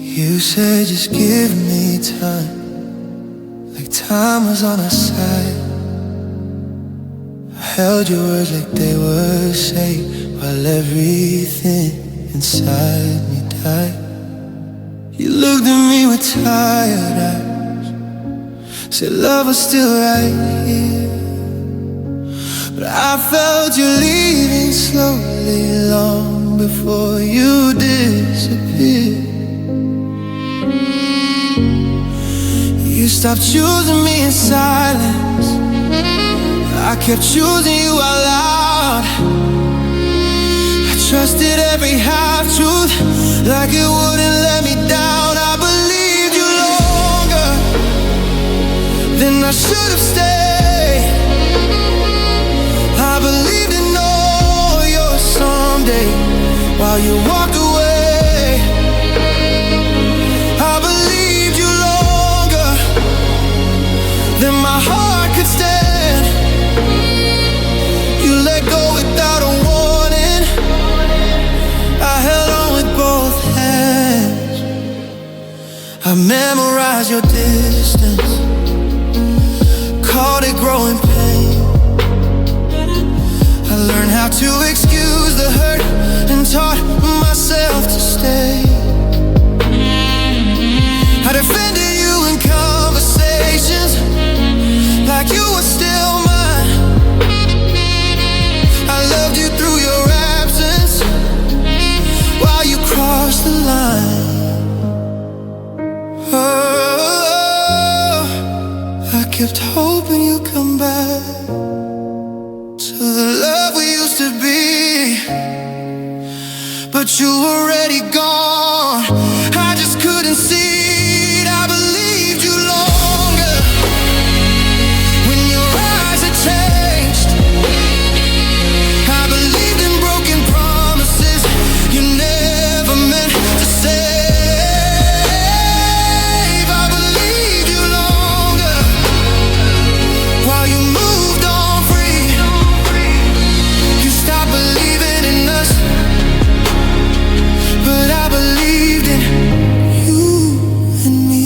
You said just give me time, like time was on our side. I held your words like they were safe, while everything inside me died. You looked at me with tired eyes, said love was still right here. But I felt you leaving slowly long before you disappeared. You stopped choosing me in silence, I kept choosing you out loud. I trusted every half-truth, like it wouldn't let me down. I believed you longer than I should have stayed. I believed in all your someday while you walked away. I believed you longer than my heart could stand. You let go without a warning, I held on with both hands. I memorized your distance, called it growing pain. I learned how to excuse the hurt and taught myself to stay. I defended you in conversations like you were still mine. I loved you through your absence while you crossed the line. Oh, I kept hoping you'd come back to the love we used to be, but you were already gone. I just couldn't see it. I believed you longer when your eyes had changed. I believed in broken promises you never meant to save. I believed you longer while you moved on free. You stopped believing in us, but I believed in you and me.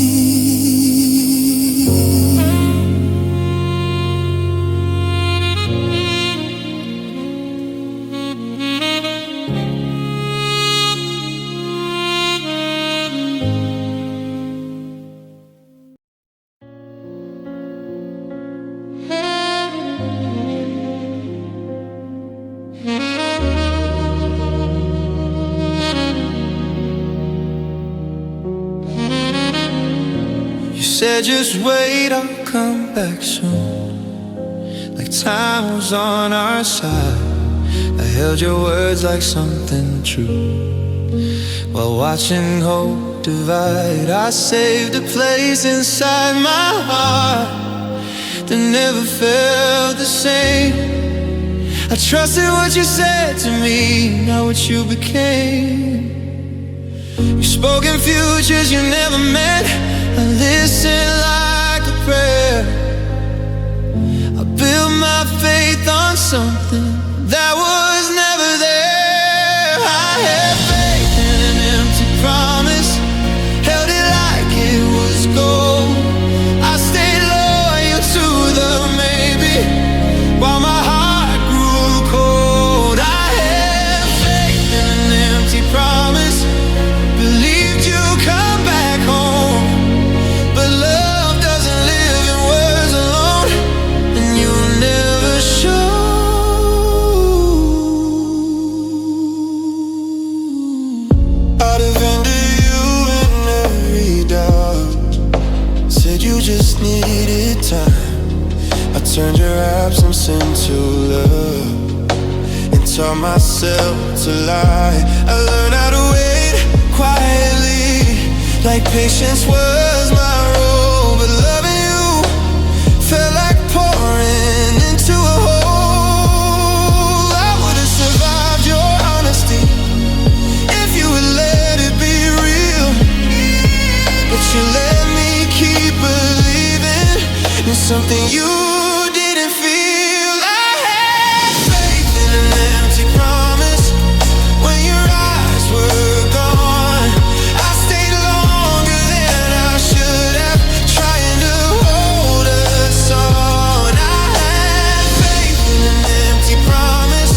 You said just wait, I'll come back soon, like time was on our side. I held your words like something true, while watching hope divide. I saved a place inside my heart that never felt the same. I trusted what you said to me, not what you became. You spoke in futures you never meant. I listened like a prayer. I built my faith on something that was never there. I had faith in an empty promise, held it like it was gold. I stayed loyal to the maybe, while my heart grew cold. I had faith in an empty promise, believed you'd come back home. But love doesn't live in words alone, and you'll never show. I defended you in every doubt, said you just needed time. I turned your absence into love and taught myself to lie. I learned how to wait quietly, like patience was my role. But loving you felt like pouring into a hole. I would've survived your honesty if you would let it be real, but you let me something you didn't feel. I had faith in an empty promise when your eyes were gone. I stayed longer than I should have, trying to hold us on. I had faith in an empty promise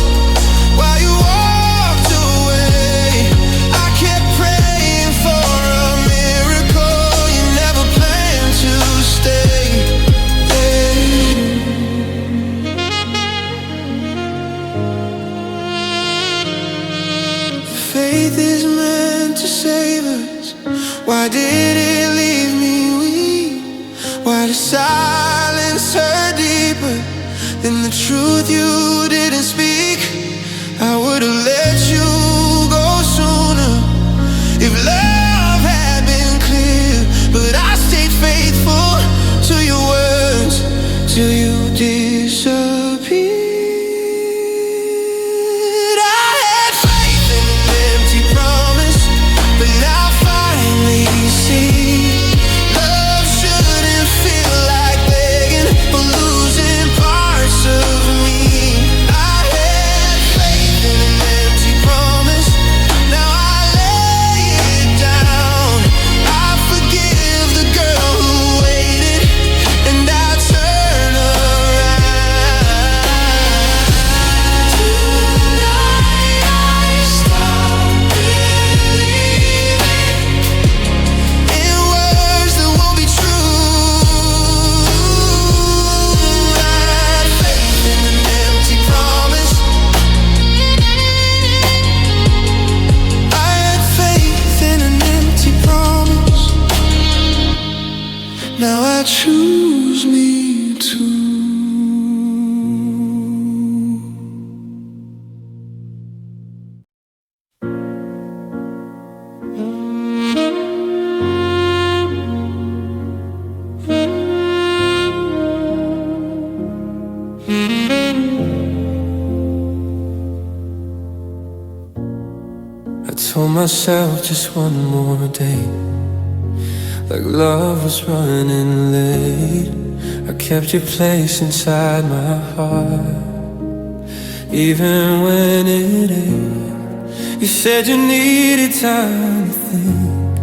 while you walked away. I kept praying for a miracle. You never planned to stay. Faith is meant to save us. Why did it leave me weak? Why does silence hurt deeper than the truth you didn't speak? I would've let you go sooner if love had been clear, but I stayed faithful to your words till you disappeared. But now I finally see love shouldn't feel like begging or losing parts of me. I had faith in an empty promise. Now I lay it down. I forgive the girl who waited, and I turn around. Tonight I stop believing in words that won't be true. I had faith in an empty promise. I had faith in an empty promise. Now I choose me too. I told myself just one more day, like love was running late. I kept your place inside my heart, even when it ached. You said you needed time to think.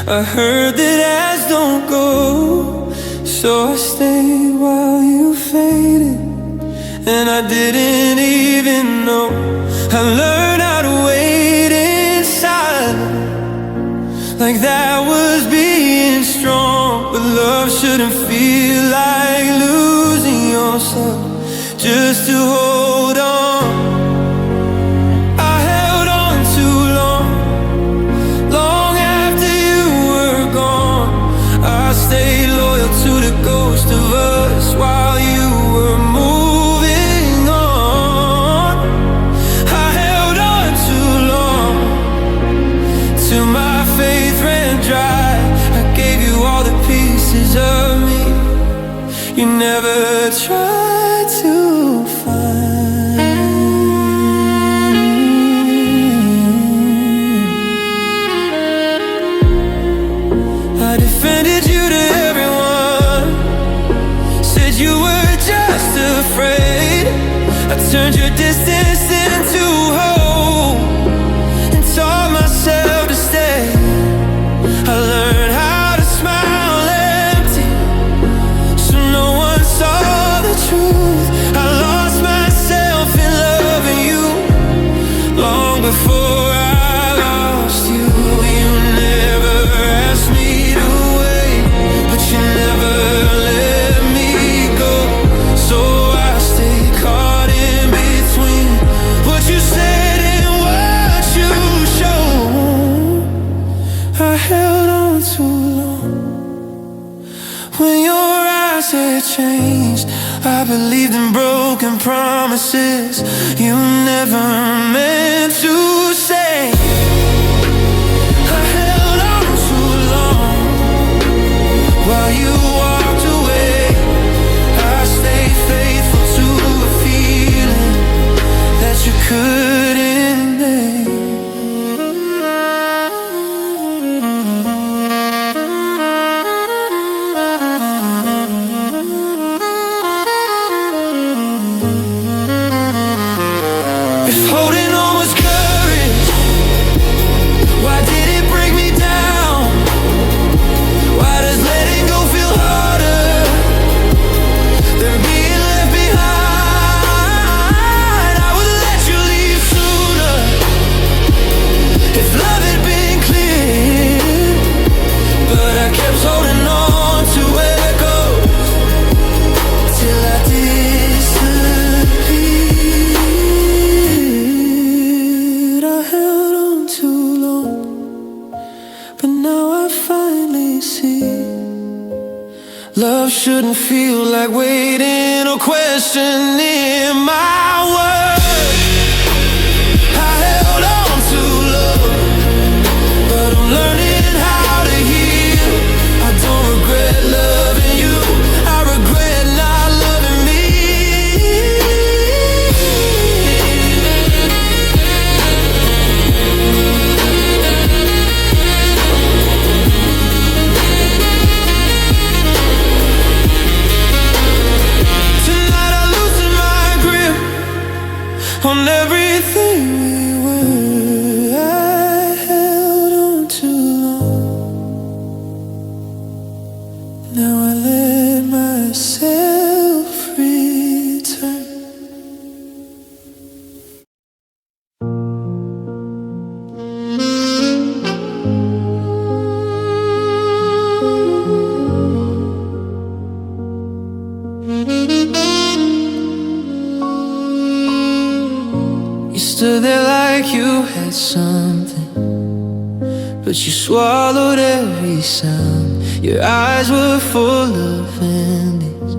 I heard that as don't go, so I stayed while you faded, and I didn't even know. I learned how to wait in silence, like that was being strong. But love shouldn't feel like losing yourself just to hold on. I held on too long, long after you were gone. I stayed loyal to the ghost of us while you were moving on. I held on too long till my faith ran dry. I gave you all the pieces of me you never tried to find. I defended you to everyone, said you were just afraid. I turned your distance into hope and taught myself to stay. I learned how to smile empty, so no one saw the truth. I lost myself in loving you long before I lost you. You never asked me to wait, but you never let me go. So I stayed caught in between what you said and what you showed. I held on too long when your eyes had changed. I believed in broken promises you never meant to say. I held on too long while you walked away. I stayed faithful to a feeling that you couldn't name. see. Love shouldn't feel like waiting or questioning my worth. I held on too long, but I'm learning how to heal. I don't regret loving you, I regret not loving me. On everything we were, I held on too long. Now I let myself return. Stood there like you had something, but you swallowed every sound. Your eyes were full of endings,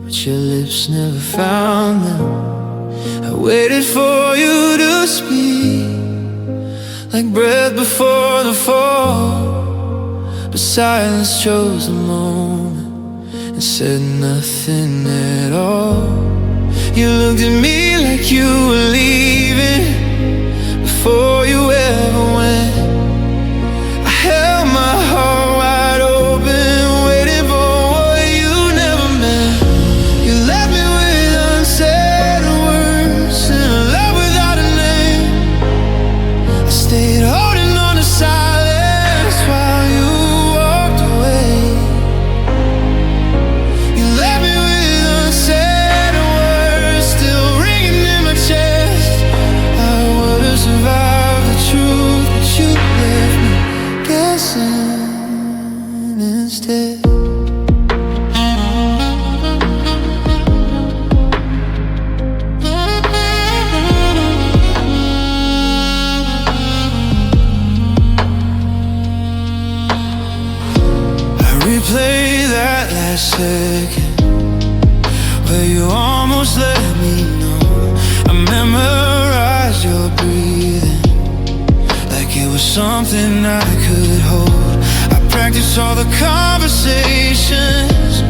but your lips never found them. I waited for you to speak, like breath before the fall, but silence chose the moment and said nothing at all. You looked at me like you were leaving before you ever went. I held my heart wide open, waiting for what you never meant. You left me with unsaid words and a love without a name. I stayed holding on to silence while you walked away. You left me with unsaid words still ringing in my chest. I would have survived the truth, but you left me guessing instead. I replay that last second where you almost let me know. I memorized your breathing like it was something I could hold. I practiced all the conversations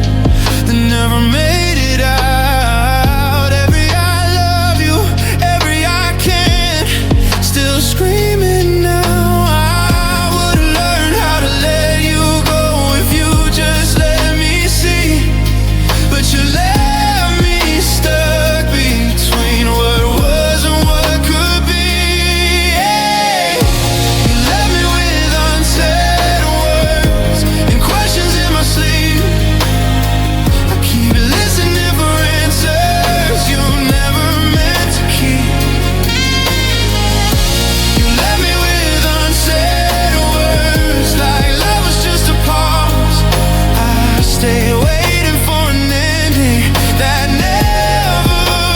that never made it out. Every I love you, every I can, still screaming now. I would've learned how to let you go if you just let me see, but you left me stuck between what was and what could be. Hey, you left me with unsaid words and questions in my sleep. I keep listening for answers you never meant to keep. You left me with unsaid words like love was just a pause. I stay waiting for an ending that never was.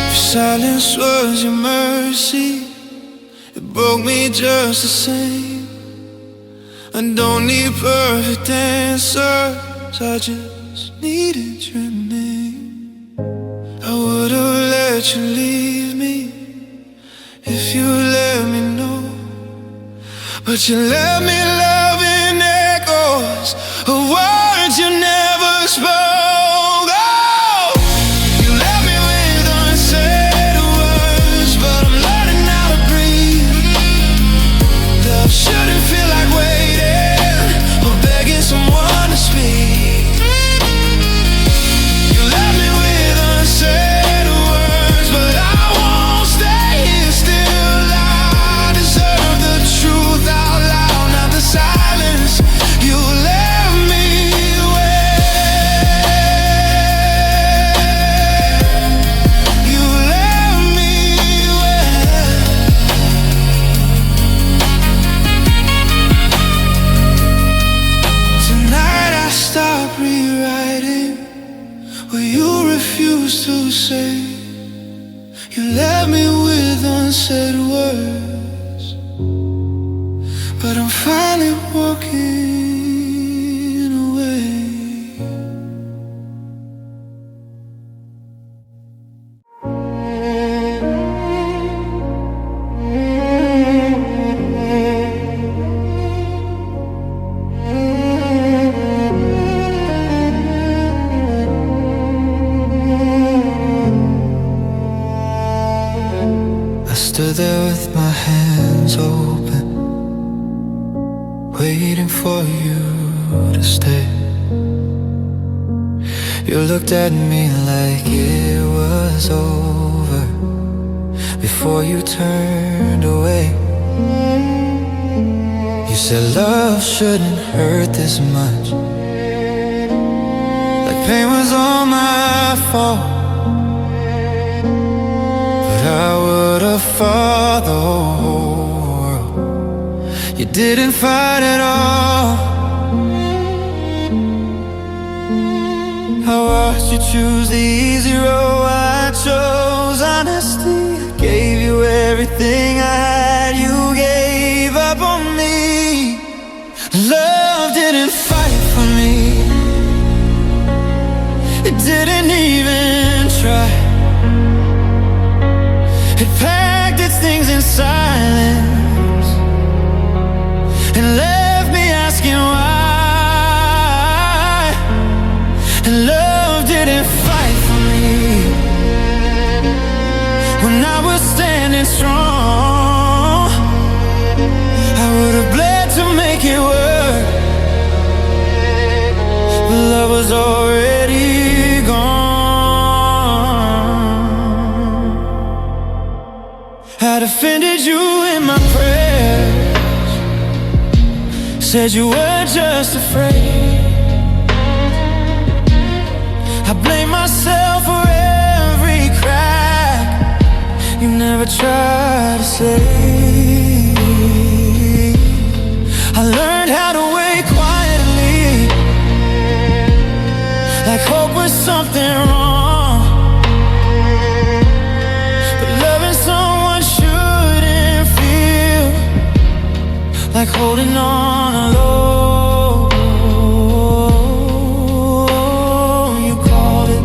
Your silence was your mercy, it broke me just the same. I don't need perfect answers, I just needed your name. I would've let you leave me if you let me know, but you left me loving echoes of words you never spoke. Oh, you left me with unsaid words, but I'm learning how to breathe. Love shouldn't feel like waiting or begging someone to speak. You left me with unsaid words, but I won't stay here still. I deserve the truth out loud, not the silence. waiting for you to stay. You looked at me like it was over before you turned away. You said love shouldn't hurt this much, like pain was all my fault. But I would have fought the whole world. You didn't fight at all. I watched you choose the easy road, I chose honesty. I gave you everything I had, you gave up on me. Love didn't fight for me, it didn't even try. It packed its things in silence and left me asking why. And love didn't fight for me when I was standing strong. I would have bled to make it work, but love was already gone. I defended you in my prayers, said you were just afraid. I blame myself for every crack you never tried to say. I learned how to wait quietly, like hope was something wrong. But loving someone shouldn't feel like holding on alone. You called it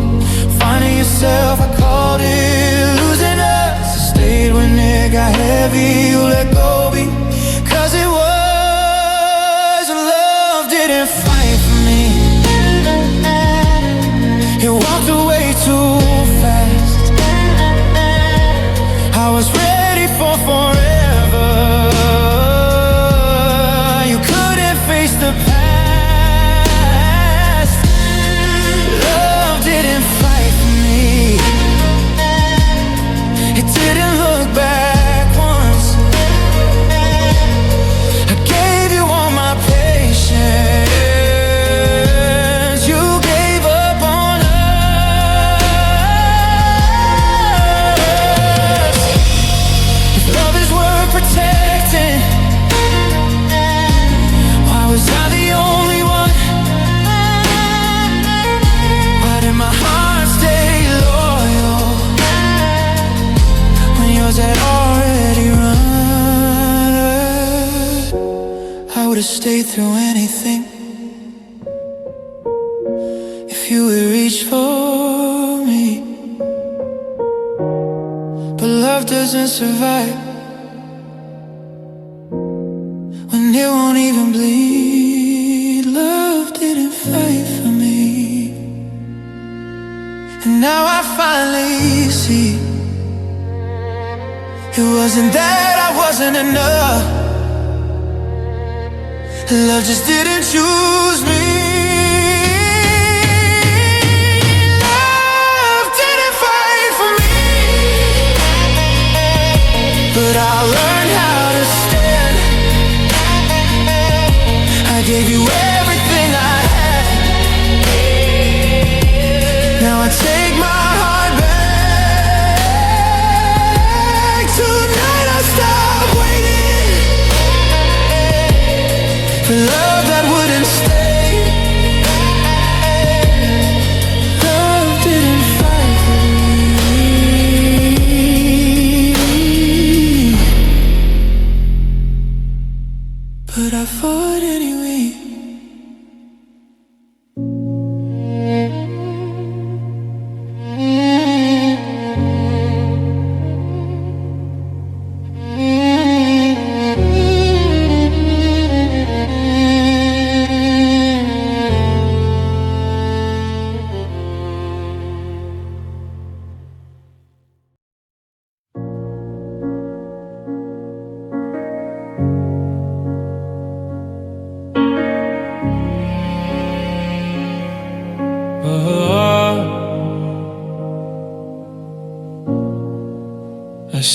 finding yourself, I called it losing us. I stayed when it got heavy, you let go because it was love didn't fight for me. You walked away too fast. I was ready for forever. You couldn't face the past. Love didn't fight for me, it didn't look back once. I gave you all my patience, you gave up on us. If love is worth protecting, why was I the only one? Why did my heart stay loyal when yours had already run? I would've stayed through anything if you would reach for me. But love doesn't survive when it won't even bleed. Love didn't fight for me, and now I finally see it wasn't that I wasn't enough. Love just didn't choose me. Love didn't fight for me, but I learned how to stand. I gave you everything I had. Now I take my heart back. Tonight I stop waiting for love that wouldn't stay.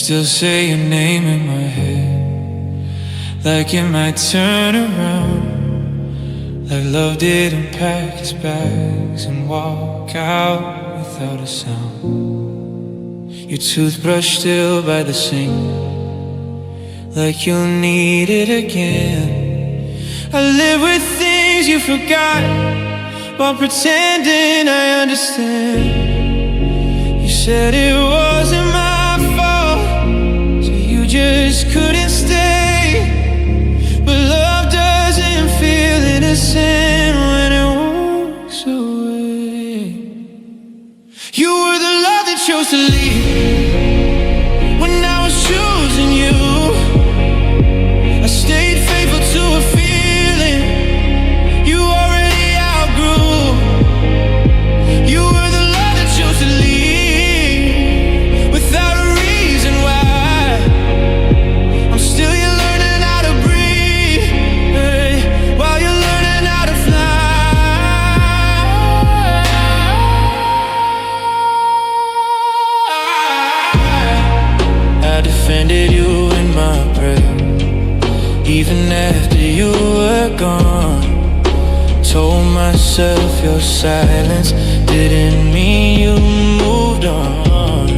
still say your name in my head, like it might turn around, like love didn't pack his bags and walk out without a sound. Your toothbrush still by the sink, like you'll need it again. I live with things you forgot, while pretending I understand. You said it wasn't my fault, so you just couldn't stay. But love doesn't feel innocent when it walks away. You were the love that chose to leave when I was choosing you. I stayed faithful to a feeling you already outgrew. You were the love that chose to leave without a reason why. I'm still here learning how to breathe, hey, while you're learning how to fly. I defended you in my prayer, even after you were gone. Told myself your silence didn't mean you moved on.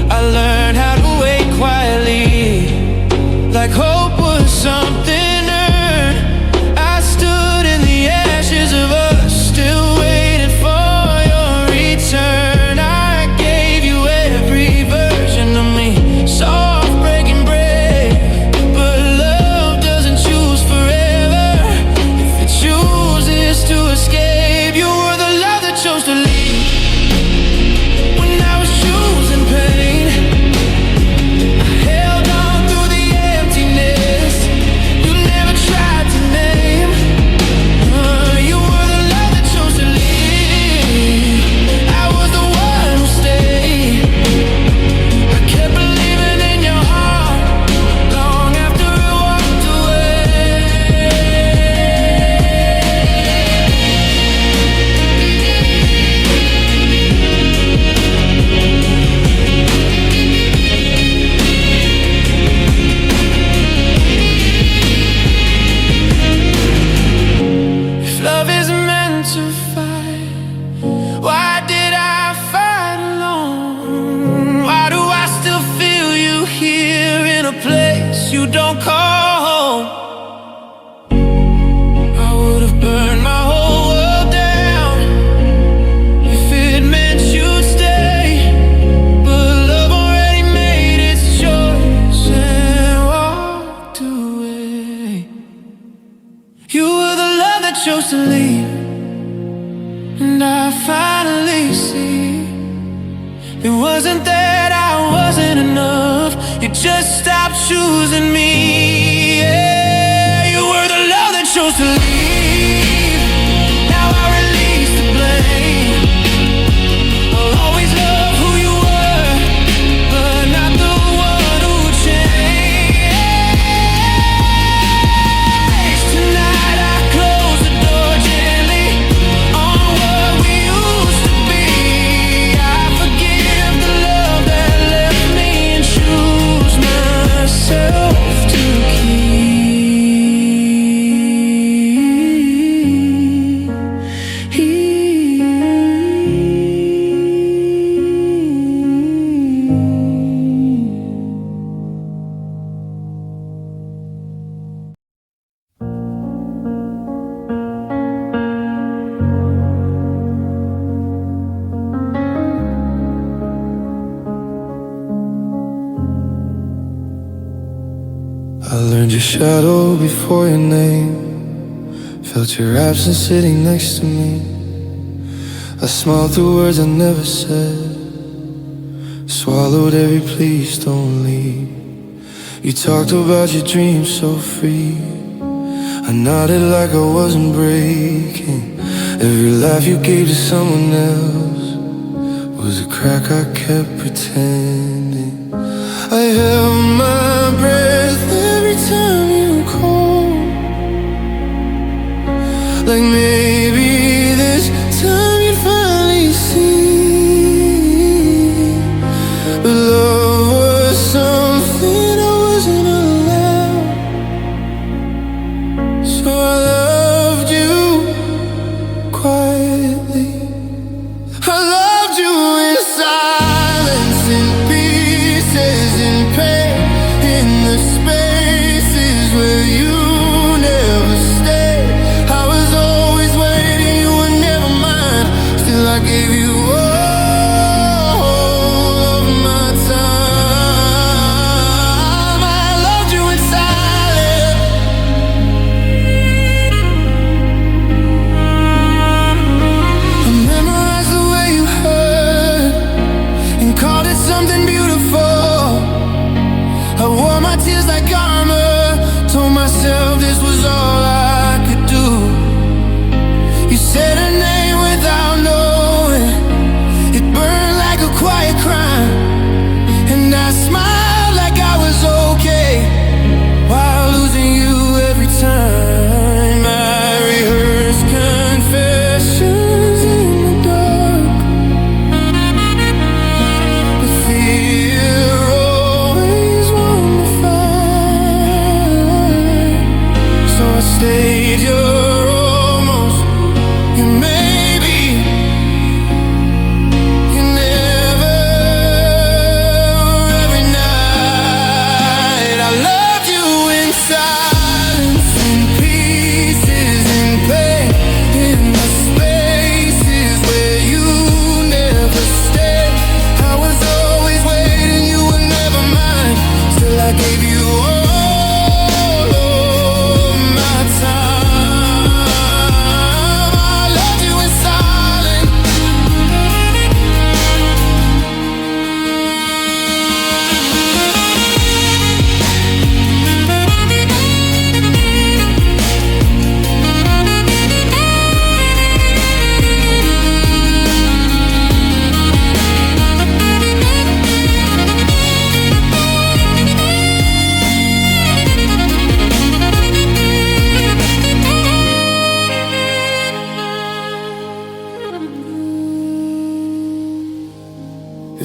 I learned how to wait quietly, like hope was something earned. I stood in the ashes of us, still waiting for your return. I gave you every version of me, soft breaking bread, but love doesn't choose forever. If it chooses to escape, you were the love that chose to leave when I was choosing pain. I held on through the emptiness you never tried to name. You were the love that chose to leave. I was the one who stayed. I kept believing in your heart long after it walked away. If love isn't meant to fight, why did I fight alone? Why do I still feel you here in a place you don't call home? I would have burned my whole world down if it meant you'd stay. But love already made its choice and walked away. You were the love that chose to leave, and I finally see it wasn't that I wasn't enough, you just stopped choosing me. Yeah, you were the love that chose to leave. Now I release the blame. I'll always love who you were, but not the one who changed. Tonight I close the door gently on what we used to be. I forgive the love that left me and choose myself to I learned your shadow before your name, felt your absence sitting next to me. I smiled through words I never said, swallowed every please don't leave. You talked about your dreams so free, I nodded like I wasn't breaking. Every laugh you gave to someone else was a crack I kept pretending. I held my breath every time you called, like maybe this time you'd finally see. But love was so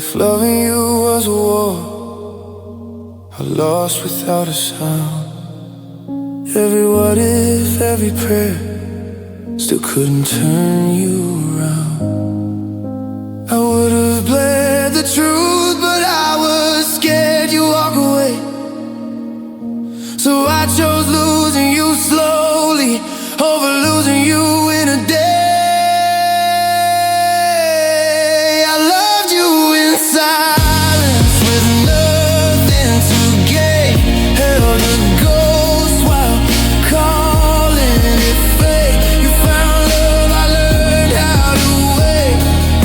If loving you was a war, I lost without a sound. Every what if, every prayer, still couldn't turn you around. I would have bled the truth, but I was scared you'd walk away. So I chose losing you slowly over losing you in a day. I loved you in silence with nothing to gain. Held a ghost while calling it fate. You found love, I learned how to wait.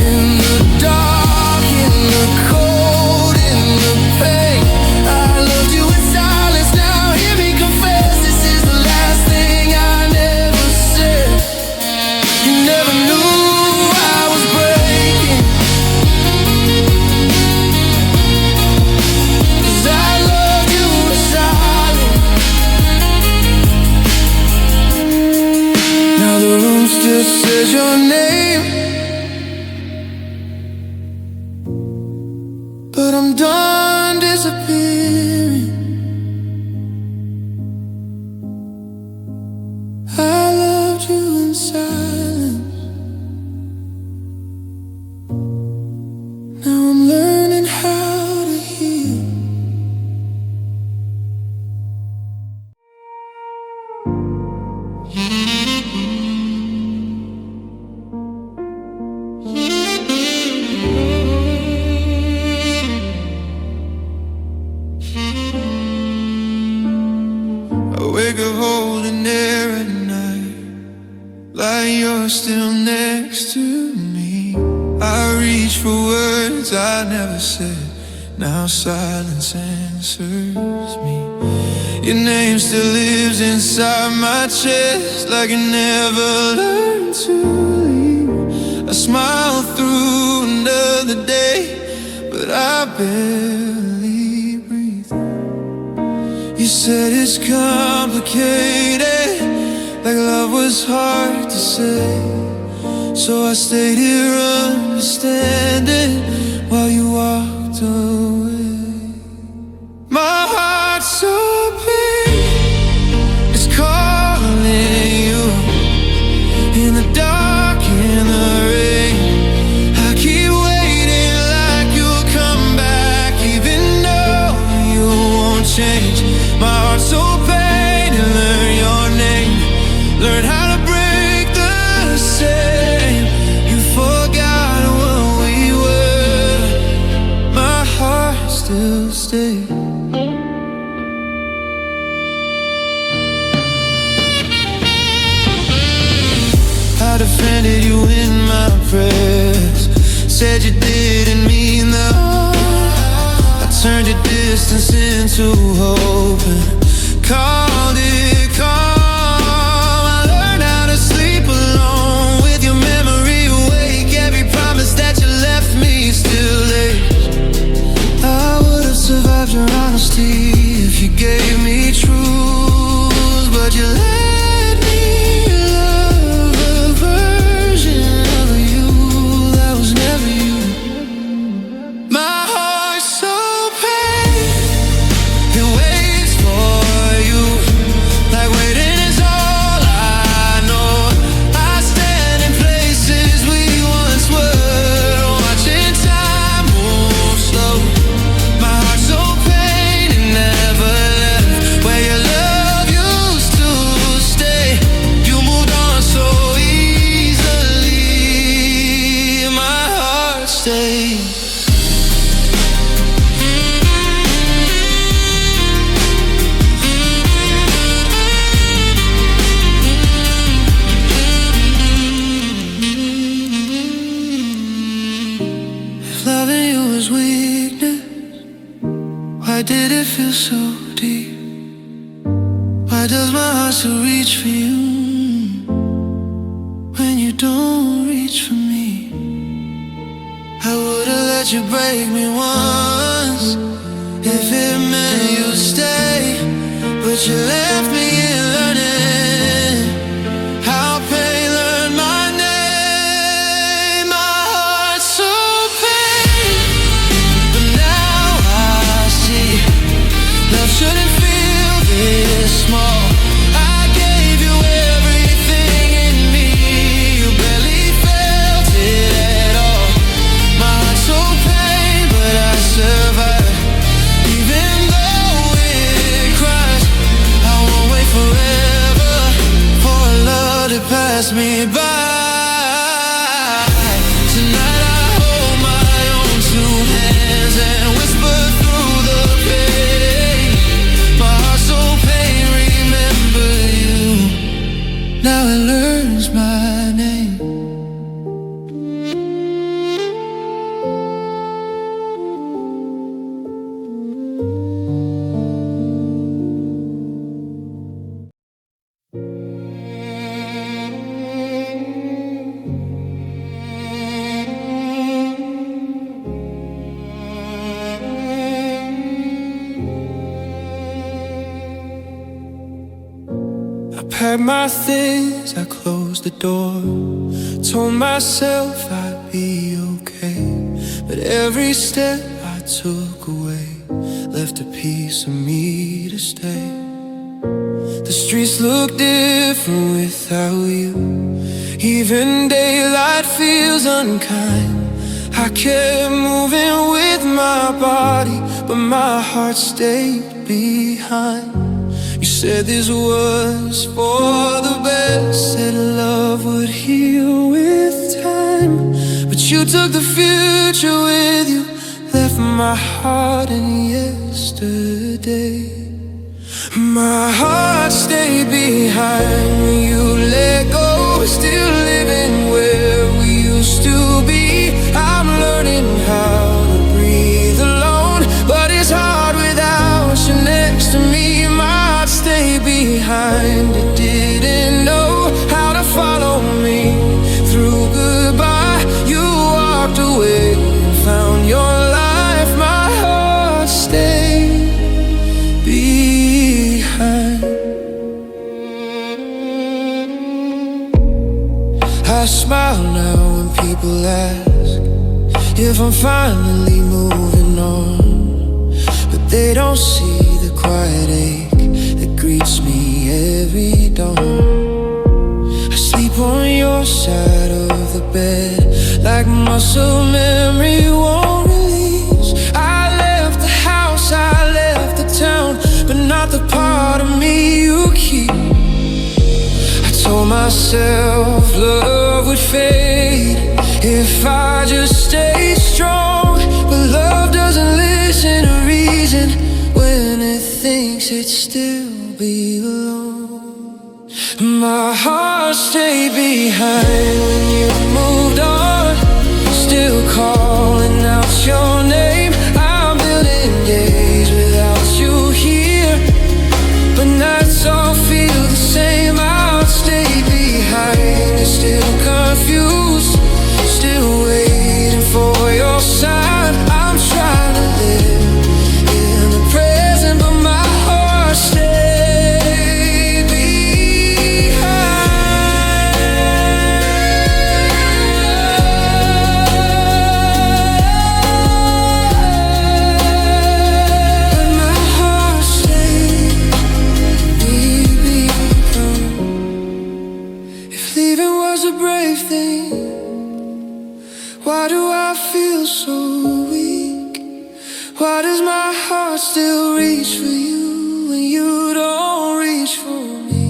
In the dark, in the cold, in the pain. I loved you in silence, now hear me confess. This is the last thing I never said. You never knew I was breaking, 'cause I loved you in silence. Now the room still says your name, but I'm done disappearing. I loved you in silence. Now I'm learning how to heal. I wake up holding air at night, like you're still next to me. I reach for words I never said, now silence answers me. Your name still lives inside my chest, like you never learned to leave. I smile through another day, but I barely breathe. You said it's complicated, like love was hard to say. So I stayed here understanding while you walked away. My heart's so big, it's calling you in the dark, in the rain. I keep waiting like you'll come back, even though you won't change. My heart's so pain and learn your name, learn how to break the same. You forgot what we were, my heart still stays. I defended you in my prayers, said you didn't mean the harm. I turned your distance into hope and called it calm. I learned how to sleep alone with your memory awake. Every promise that you left me still aches. I would have survived your honesty if you gave me truth, but you let me love a version of you that was never you. My heart's so pain, it waits for you, like waiting is all I know. I stand in places we once were, watching time move slow. My heart's so pain, it never left, where your love used to stay. You moved on so easily, my heart stays. If loving you was weakness, why did it feel so deep? Why does my heart still reach for you when you don't reach for me? I would've let you break me once if it meant you'd stay, but you left me here learning how pain learned my name. My heart's so pain, pass me by. Tonight I hold my own two hands and whisper through the pain. My heart's so pain, remember you. Now it learns my name. Packed my things, I closed the door. Told myself I'd be okay, but every step I took away left a piece of me to stay. The streets look different without you. Even daylight feels unkind. I kept moving with my body, but my heart stayed behind. You said this was for the best, said love would heal with time. But you took the future with you, left my heart in yesterday. My heart stayed behind when you let go, still living where we used to be. I'm learning how to breathe alone, but it's hard without you next to me. Stay behind, it didn't know how to follow me through goodbye. You walked away and found your life. My heart stayed behind. I smile now when people ask if I'm finally moving on, but they don't see the quiet ache greets me every dawn. I sleep on your side of the bed like muscle memory won't release. I left the house, I left the town, but not the part of me you keep. I told myself love would fade if I just stay strong, but love doesn't listen to reason when it thinks it's still belong. My heart stayed behind when you moved on, still calling out your name. I'm building days without you here, but nights all feel the same. I'll stay behind and still confused, still waiting for your sign. I'm trying to live in the present, but my heart stays. Why do I feel so weak? Why does my heart still reach for you when you don't reach for me?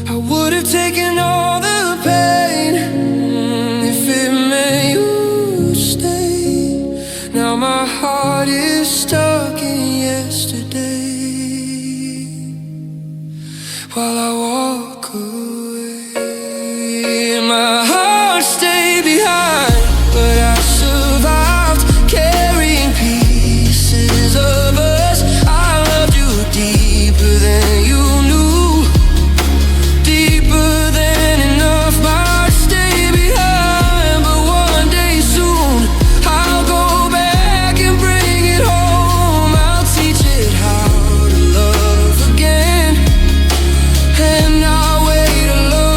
I would have taken all the pain if it meant you'd stay. Now my heart is stuck in yesterday while I walk away. My heart stayed behind, but I survived, carrying pieces of us. I loved you deeper than you knew, deeper than enough. My heart stayed behind, but one day soon I'll go back and bring it home. I'll teach it how to love again, and I'll wait alone.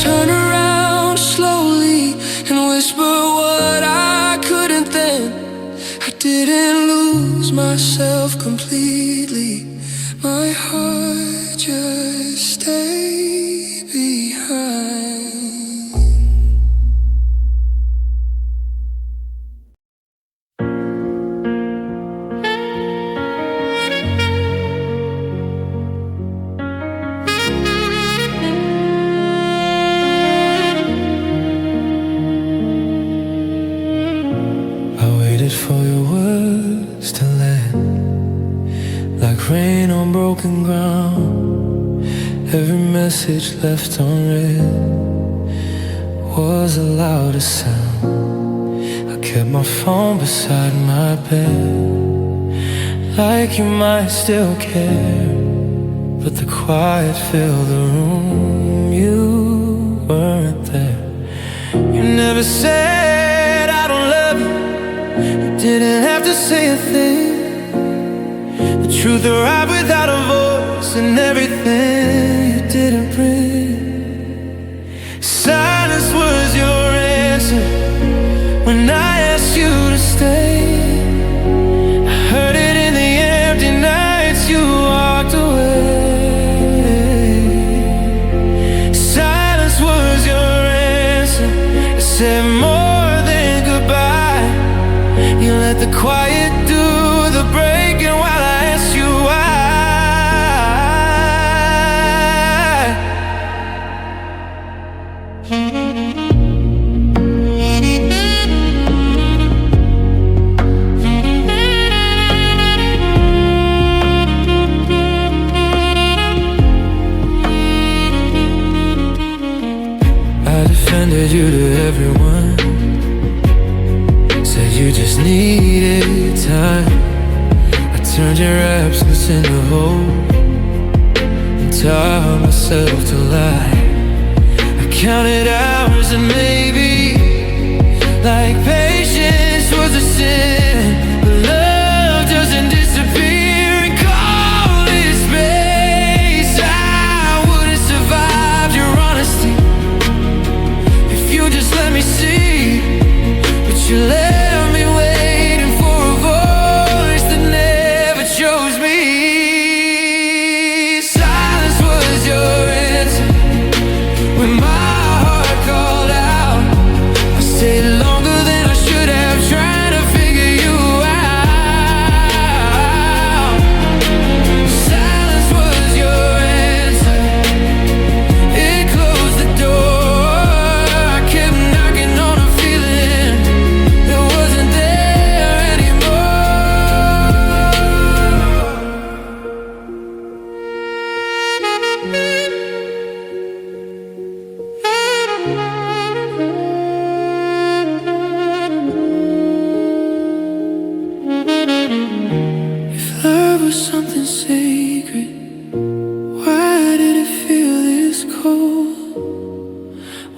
Turn around slowly and whisper what I couldn't then. I didn't lose myself completely. My heart just stayed behind. message left unread was the loudest sound. I kept my phone beside my bed, like you might still care, but the quiet filled the room. You weren't there. You never said I don't love you. You didn't have to say a thing. The truth arrived without a voice, and everything you didn't bring. Silence was your answer when I asked you to stay. I heard it in the empty nights you walked away. Silence was your answer. It said more than goodbye. You let the quiet do the breaking while I asked you why. I defended you to everyone, said you just needed time. I turned your absence into hope and taught myself to lie. I counted hours and maybe, like patience was a sin. But love doesn't disappear in coldest space. I wouldn't survive your honesty if you just let me see. But you left me waiting for a voice that never chose me. Silence was your answer when my heart called out. I stayed longer than I should have, trying to figure you out. Silence was your answer. It closed the door. I kept knocking on a feeling that wasn't there anymore. If love was something sacred, why did it feel this cold?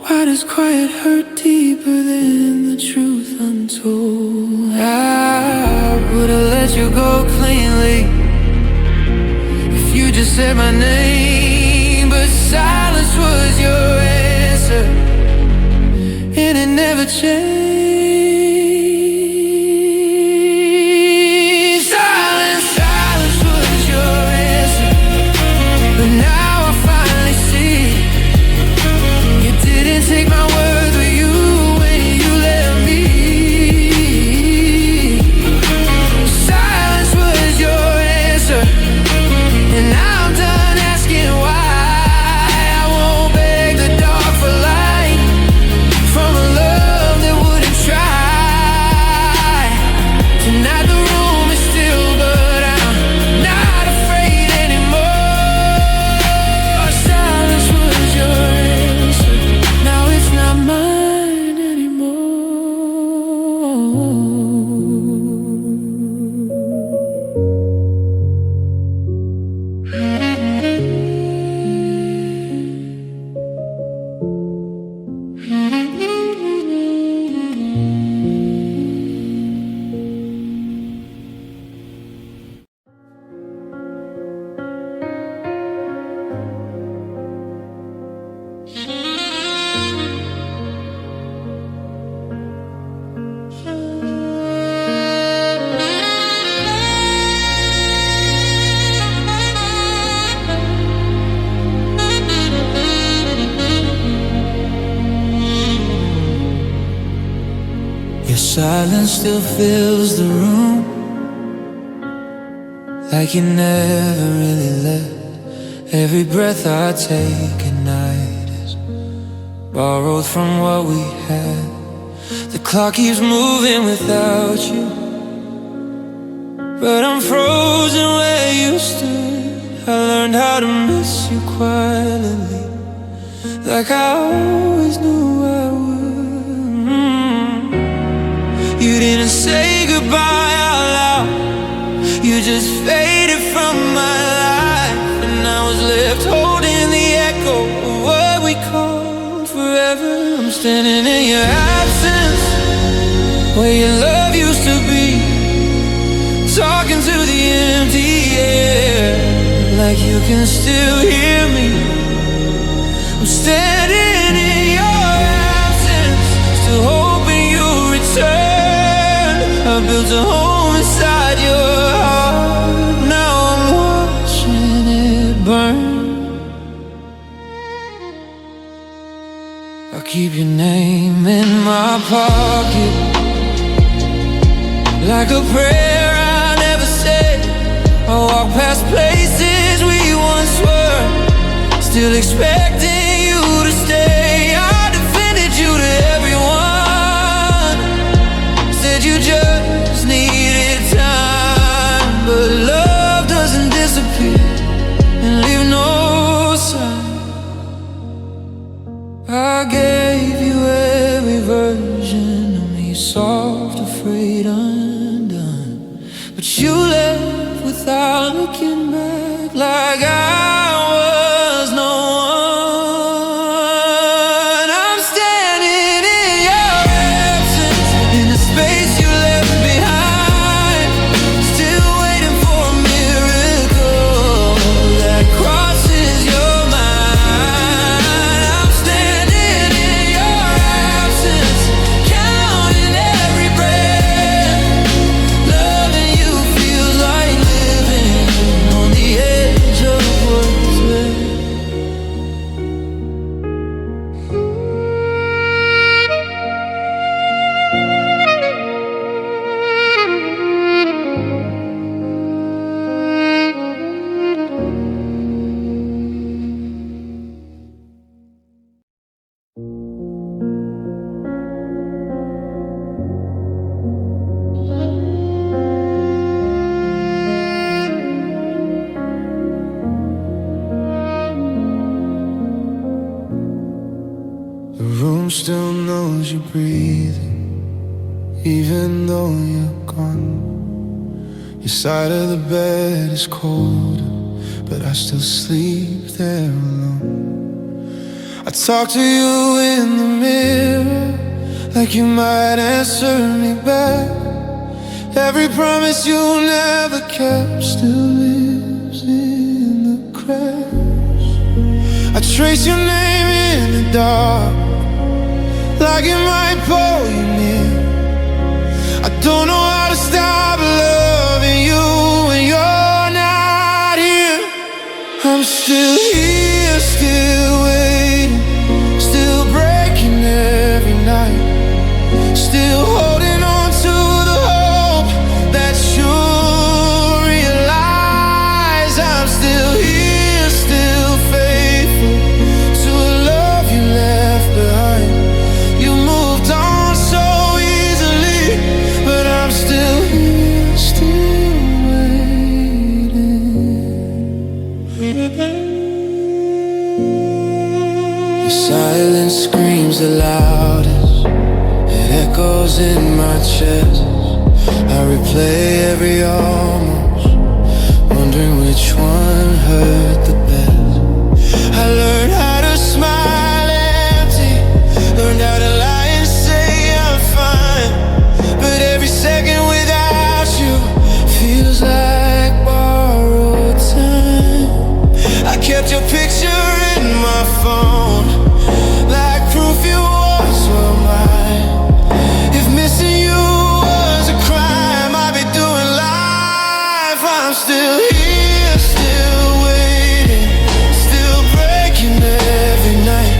Why does quiet hurt deeper than the truth untold? I would've let you go cleanly if you just said my name. But silence was your answer, and it never changed. Silence was your answer. But now I finally see you didn't take my words with you when you left me. Silence was your answer, and now I'm done asking why. I won't beg the dark for light from a love that wouldn't try. Tonight the room is still, but I'm not afraid anymore. Silence was your answer. Now it's not mine anymore. Your silence still fills the room, like you never really left. Every breath I take at night is borrowed from what we had. The clock keeps moving without you, but I'm frozen where you stood. I learned how to miss you quietly like I always knew I would. You didn't say goodbye out loud, you just faded from my life, and I was left holding the echo of what we called forever. I'm standing in your absence, where your love used to be, talking to the empty air, like you can still hear me. I'm standing in your absence, still hoping you'll return. I built a home inside your heart, now I'm watching it burn. I'll keep your name in my pocket, like a prayer I never said. I walk past places we once were, still expecting you to stay. I defended you to everyone, said you just needed time, but love doesn't disappear and leave no sign. I gave you every version of me, soft, afraid, undone, but you left without looking back, like I was no one. I'm standing in your absence, in the space you left behind, still waiting for a miracle that crosses your mind. I'm standing in your absence, counting every breath. Loving you feels like living on the edge of what's left. The room still knows you're breathing, even though you're gone. Your side of the bed is colder, but I still sleep there alone. I talk to you in the mirror, like you might answer me back. Every promise you never kept still lives in the cracks. I trace your name in the dark, like it might pull you near. I don't know how to stop loving you when you're not here. I'm still here, still waiting, still breaking every night, still holding on to the hope that you'll realize. I'm still here, still faithful to a love you left behind. You moved on so easily, but I'm still here, still waiting. Your silence screams the loudest, it echoes in my chest. I replay every almost, wondering which one hurt the best. I learned how to smile empty, learned how to lie and say I'm fine, but every second without you feels like borrowed time. I kept your picture in my phone, like proof you once were mine. If missing you was a crime, I'd be doing life. I'm still here, still waiting, still breaking every night,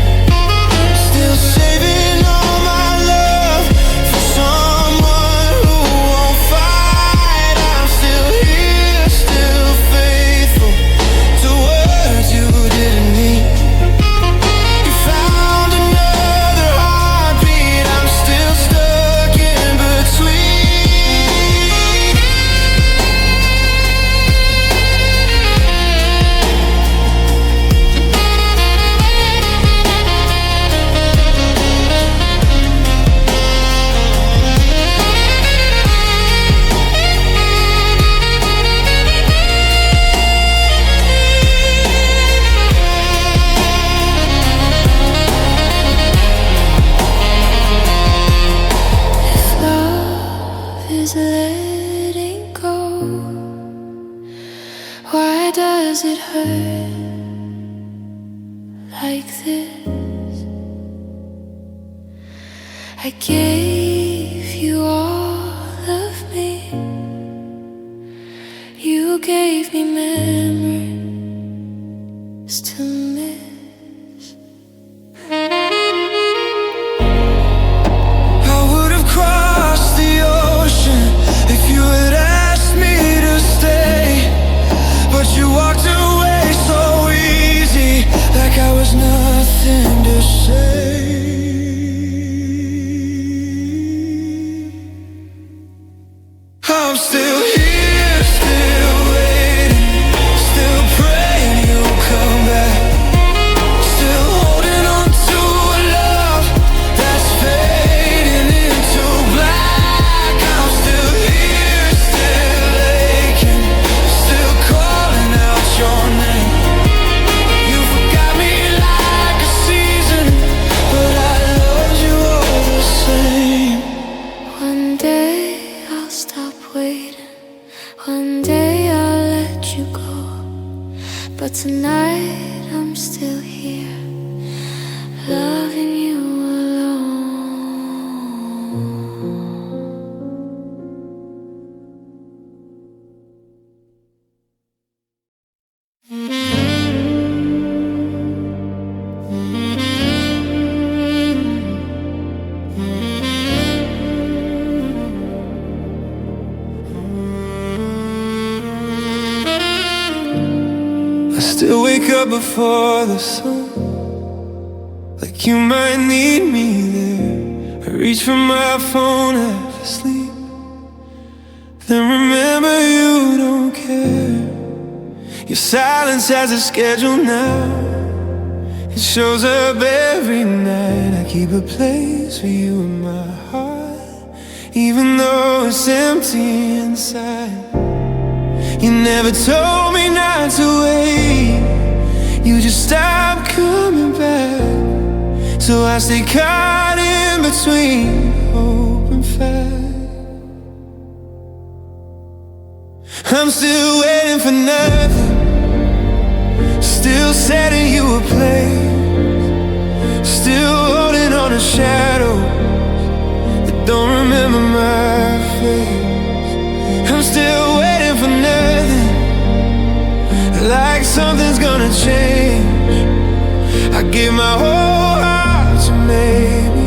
I gave you all of me. You gave me memories to miss. I would have crossed the ocean if you had asked me to stay, but you walked away so easy, like I was nothing to say. I'm still here, still waiting, still praying you'll come back, still holding on to a love that's fading into black. I'm still here, still aching, still calling out your name. You forgot me like a season, but I loved you all the same. One day I'll stop waiting, one day I'll let you go, but tonight I'm still here, loving you I still wake up before the sun, like you might need me there. I reach for my phone after sleep, then remember you don't care. Your silence has a schedule now, it shows up every night. I keep a place for you in my heart, even though it's empty inside. You never told me not to wait, you just stopped coming back. So I stay caught in between hope and fact. I'm still waiting for nothing, still setting you a place, still holding on to shadows that don't remember my face. I'm still waiting for nothing, like something's gonna change. I give my whole heart to maybe,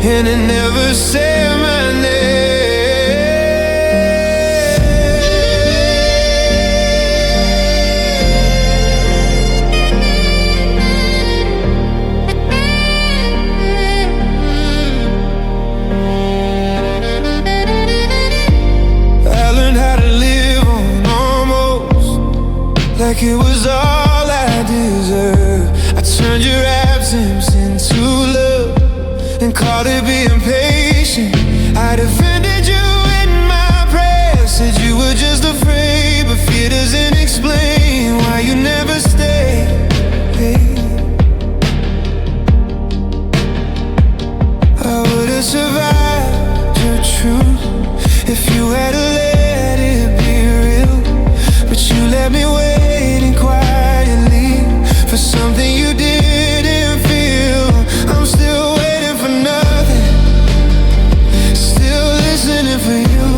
and it never said my name. I learned how to live on almost, like it was all I deserved. I turned your absence into love and called it being patient. I defended you in my prayers, said you were just afraid, but fear doesn't explain why you never stayed. Hey. I would have survived your truth if you had let it be real, but you let me waiting quietly for something you didn't feel. I'm still waiting for nothing, still listening for you,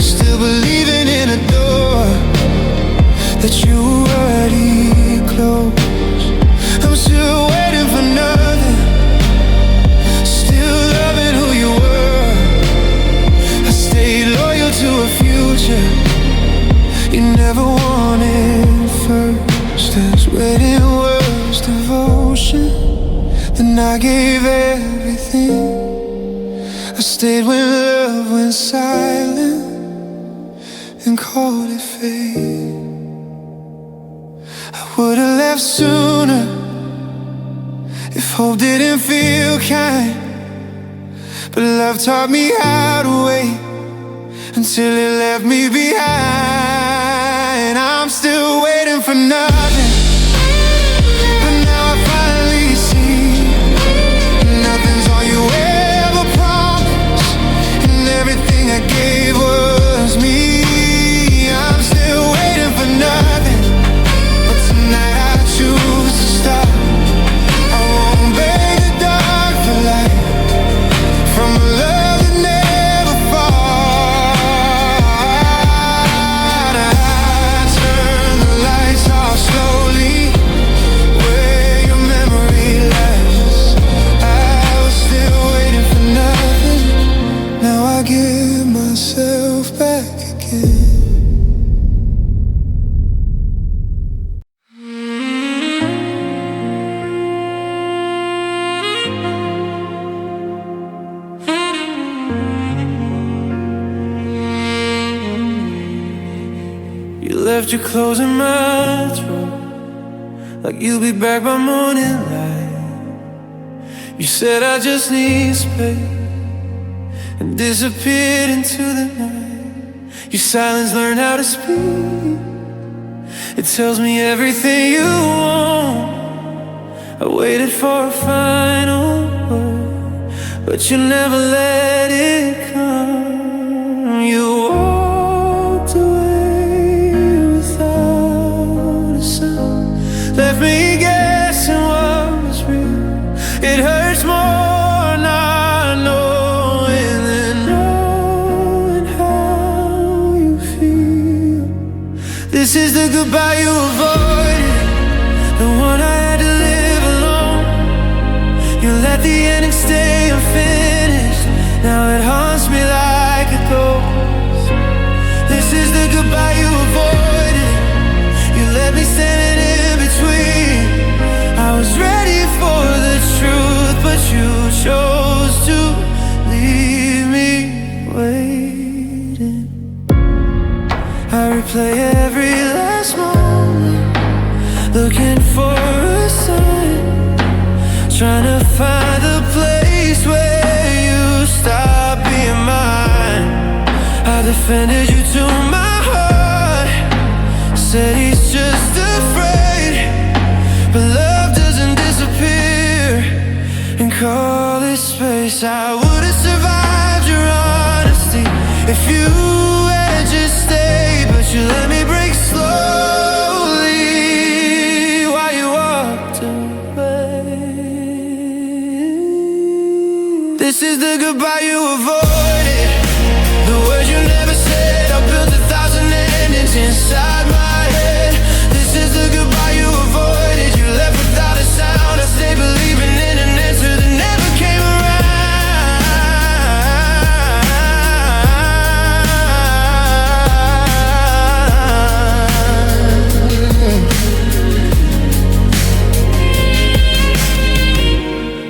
still believing in a door that you already closed. I'm still waiting for nothing, still loving who you were. I stayed loyal to a future you never wanted first. As wedding was devotion, then I gave everything. I stayed when love went silent and called it fate. I would've left sooner if hope didn't feel kind, but love taught me how to wait until it left me behind. I'm still waiting for nothing, but now I finally see nothing's all you ever promised, and everything I gave was me. I'm still waiting for nothing, but tonight I choose to stop. I won't beg the dark for light, left your clothes in my drawer, like you'll be back by morning light. You said I just need space, and disappeared into the night. Your silence learned how to speak. It tells me everything you want. I waited for a final word, but you never let it come. You walked away without a sound, left me guessing what was real. It hurts more not knowing than knowing how you feel. This is the goodbye you avoided, the one I had to live alone. You let the ending stay unfinished, now it haunts me like a ghost. This is the goodbye you avoided, you let me standing in between. I was ready for the truth, but you chose to leave me waiting. I replay every last moment, looking for a sign, trying to find the place where you stop being mine. I defended you to my heart, said he's just afraid, but love doesn't disappear and call this space. I would've survived your honesty if you had just stayed, but you let me break slowly while you walked away. This is the goodbye you avoided, the words you never said. I built 1,000 endings inside my head. This is the goodbye you avoided, you left without a sound. I stayed believing in an answer that never came around.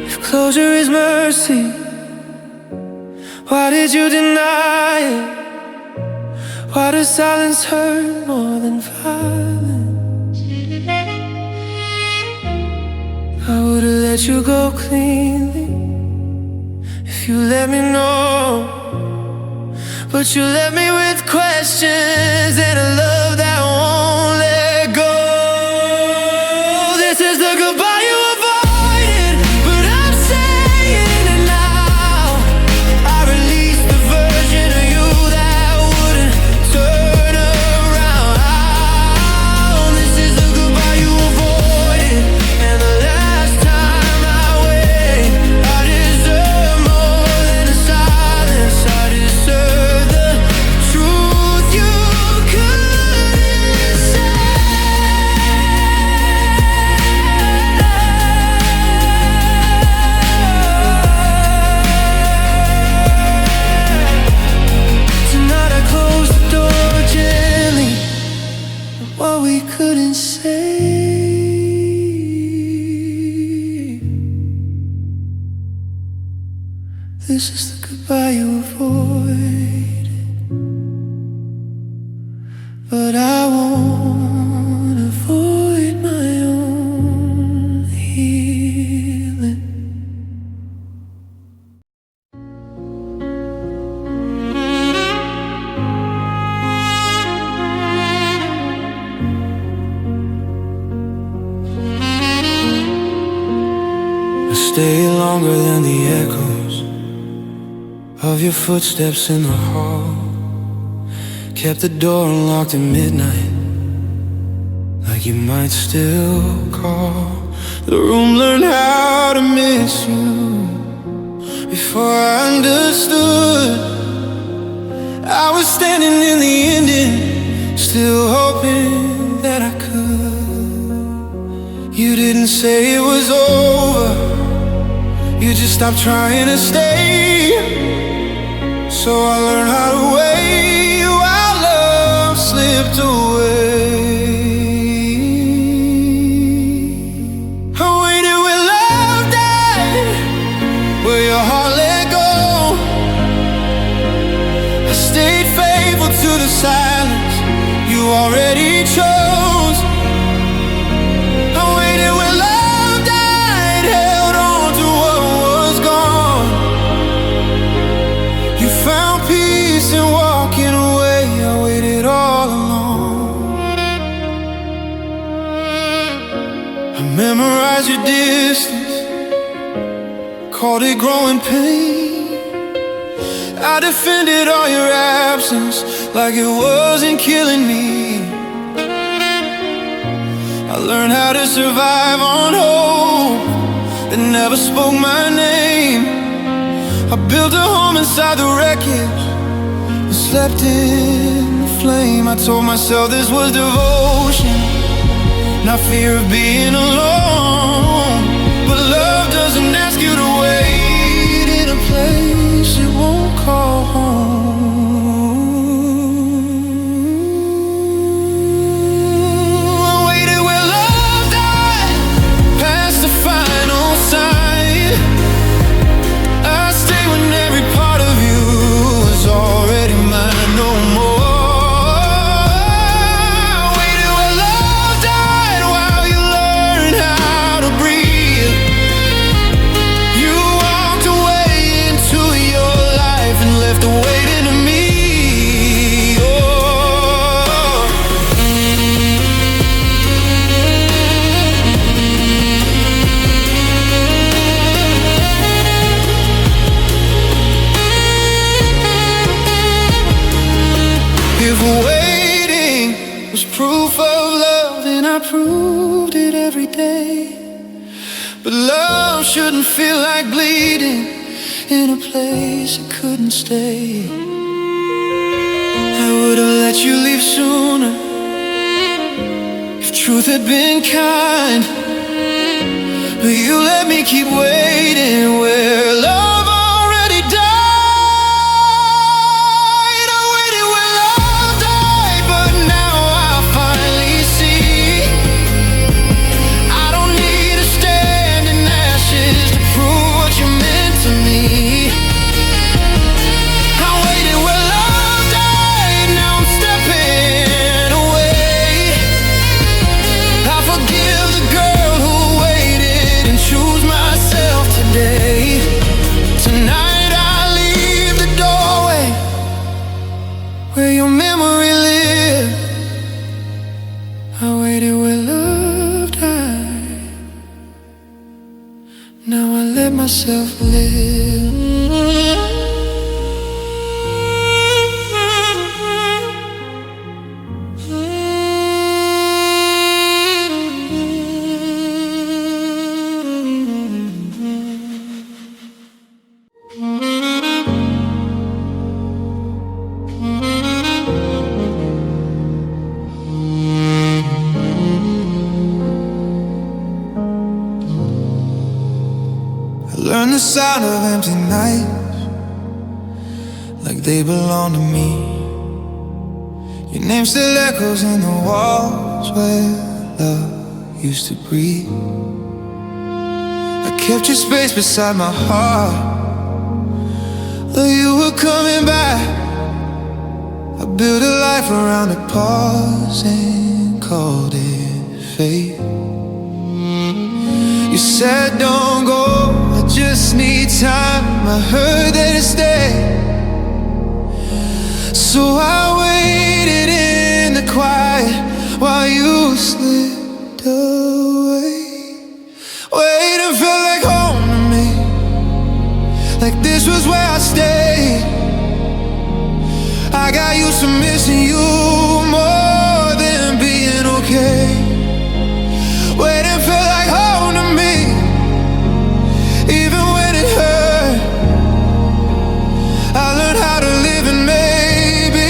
If closure is mercy, why did you deny it? Why does silence hurt more than violence? I would've let you go cleanly if you let me know, but you left me with questions and a love that won't let go. This is the goodbye you avoided, but I'm saying it now. I released the version of you that wouldn't turn around. This is the goodbye you avoided, and the last time I wait. I deserve more than the silence, I deserve the truth you couldn't say. Tonight I closed the door gently, but what we couldn't say. This is the goodbye you avoided, but I won't avoid my own healing. I stay longer than the echoes of your footsteps in the hall. Kept the door unlocked at midnight, like you might still call. The room learned how to miss you before I understood. I was standing in the ending, still hoping that I could. You didn't say it was over, you just stopped trying to stay. So I learned how to wait while love slipped away. I waited when love died, where your heart let go. I stayed faithful to the silence you already called it growing pain. I defended all your absence like it wasn't killing me. I learned how to survive on hope that never spoke my name. I built a home inside the wreckage and slept in the flame. I told myself this was devotion, not fear of being alone. But love doesn't ask you to wait in a place it won't call home. I waited where love died, past the final sign. I stayed when every part of you was already mine, no more. If waiting was proof of love, then I proved it every day. But love shouldn't feel like bleeding in a place it couldn't stay. I would've let you leave sooner if truth had been kind. But you let me keep waiting where love already died. Tonight I leave the doorway where your memory lives. I waited where love died. Now I let myself live. Learn the sound of empty nights like they belong to me. Your name still echoes in the walls where love used to breathe. I kept your space beside my heart, though you were coming back. I built a life around the pause and called it fate. You said don't go, I just need time. I heard that it stayed, so I waited in the quiet while you slipped away. Waiting felt like home to me, like this was where I stayed. I got used to missing you more than being okay. Waiting felt like home to me, even when it hurt. I learned how to live and maybe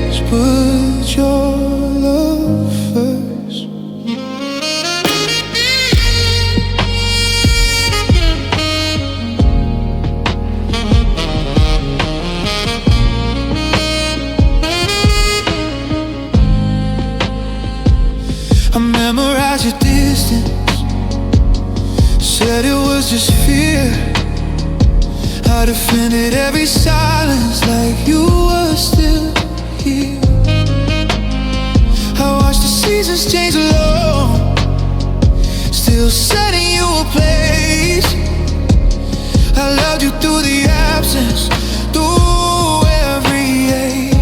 just put your love first. I memorized your distance, said it was just fear. I defended every silence like you were still here. I watched the seasons change alone, still setting you ablaze. I loved you through the absence, through every ache.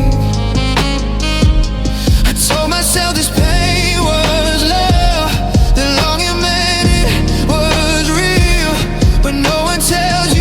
I told myself this pain was love, the long you meant it was real. But no one tells you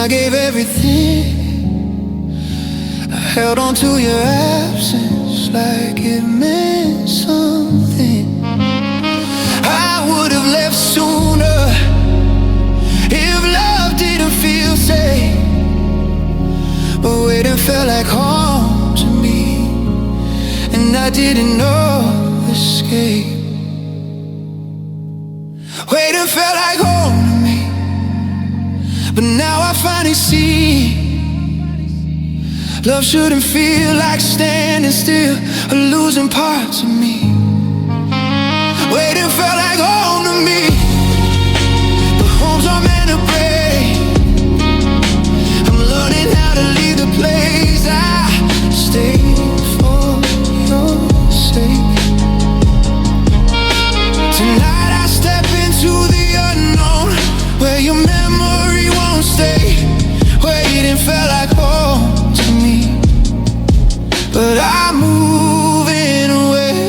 I gave everything. I held on to your absence like it meant something. I would have left sooner if love didn't feel safe. But waiting felt like home to me, and I didn't know escape. Waiting felt like home to me, but now I finally see love shouldn't feel like standing still or losing parts of me. Waiting felt like home to me, but homes are meant to break. I'm learning how to leave the place I stayed for your sake. Tonight I step into the unknown, where your memory won't stay. Waiting felt like home to me, but I'm moving away.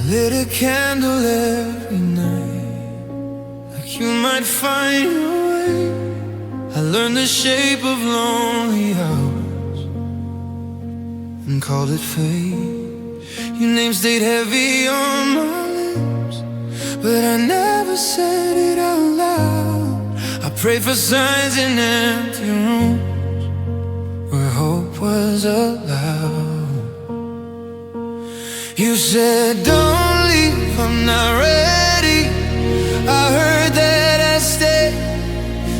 Lit a candle every night, like you might find your way. I learned the shape of lonely hours and called it fate. Your name stayed heavy on my lips, but I never said it out loud. I prayed for signs in empty rooms where hope was allowed. You said, don't leave, I'm not ready. I heard that I stayed,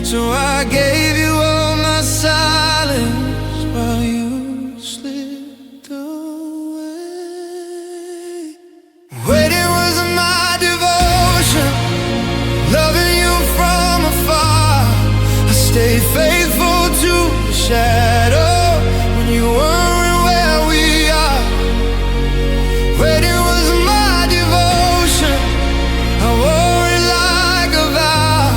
so I gave you all my silence while you slipped away. Waiting was my devotion, loving you from afar. I stayed faithful to the shadow when you weren't where we are. Waiting was my devotion, I wore it like a vow.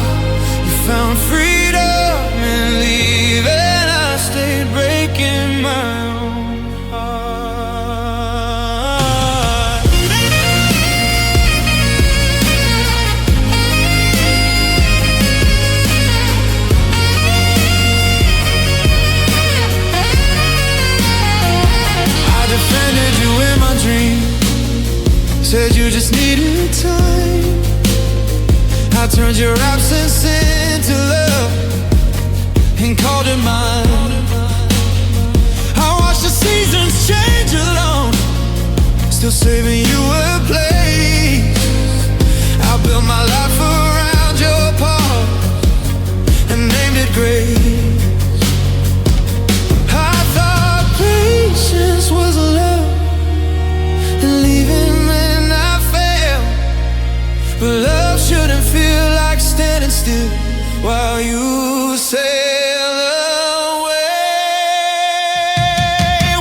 You found freedom in leaving, I stayed breaking my own heart. I defended you in my dreams, said you just needed time. I turned your absence into love and called it mine. I watched the seasons change alone, still saving you a place. I built my life around your past and named it grace. I thought patience was love and leaving meant I failed, but love shouldn't feel like standing still while you sail away.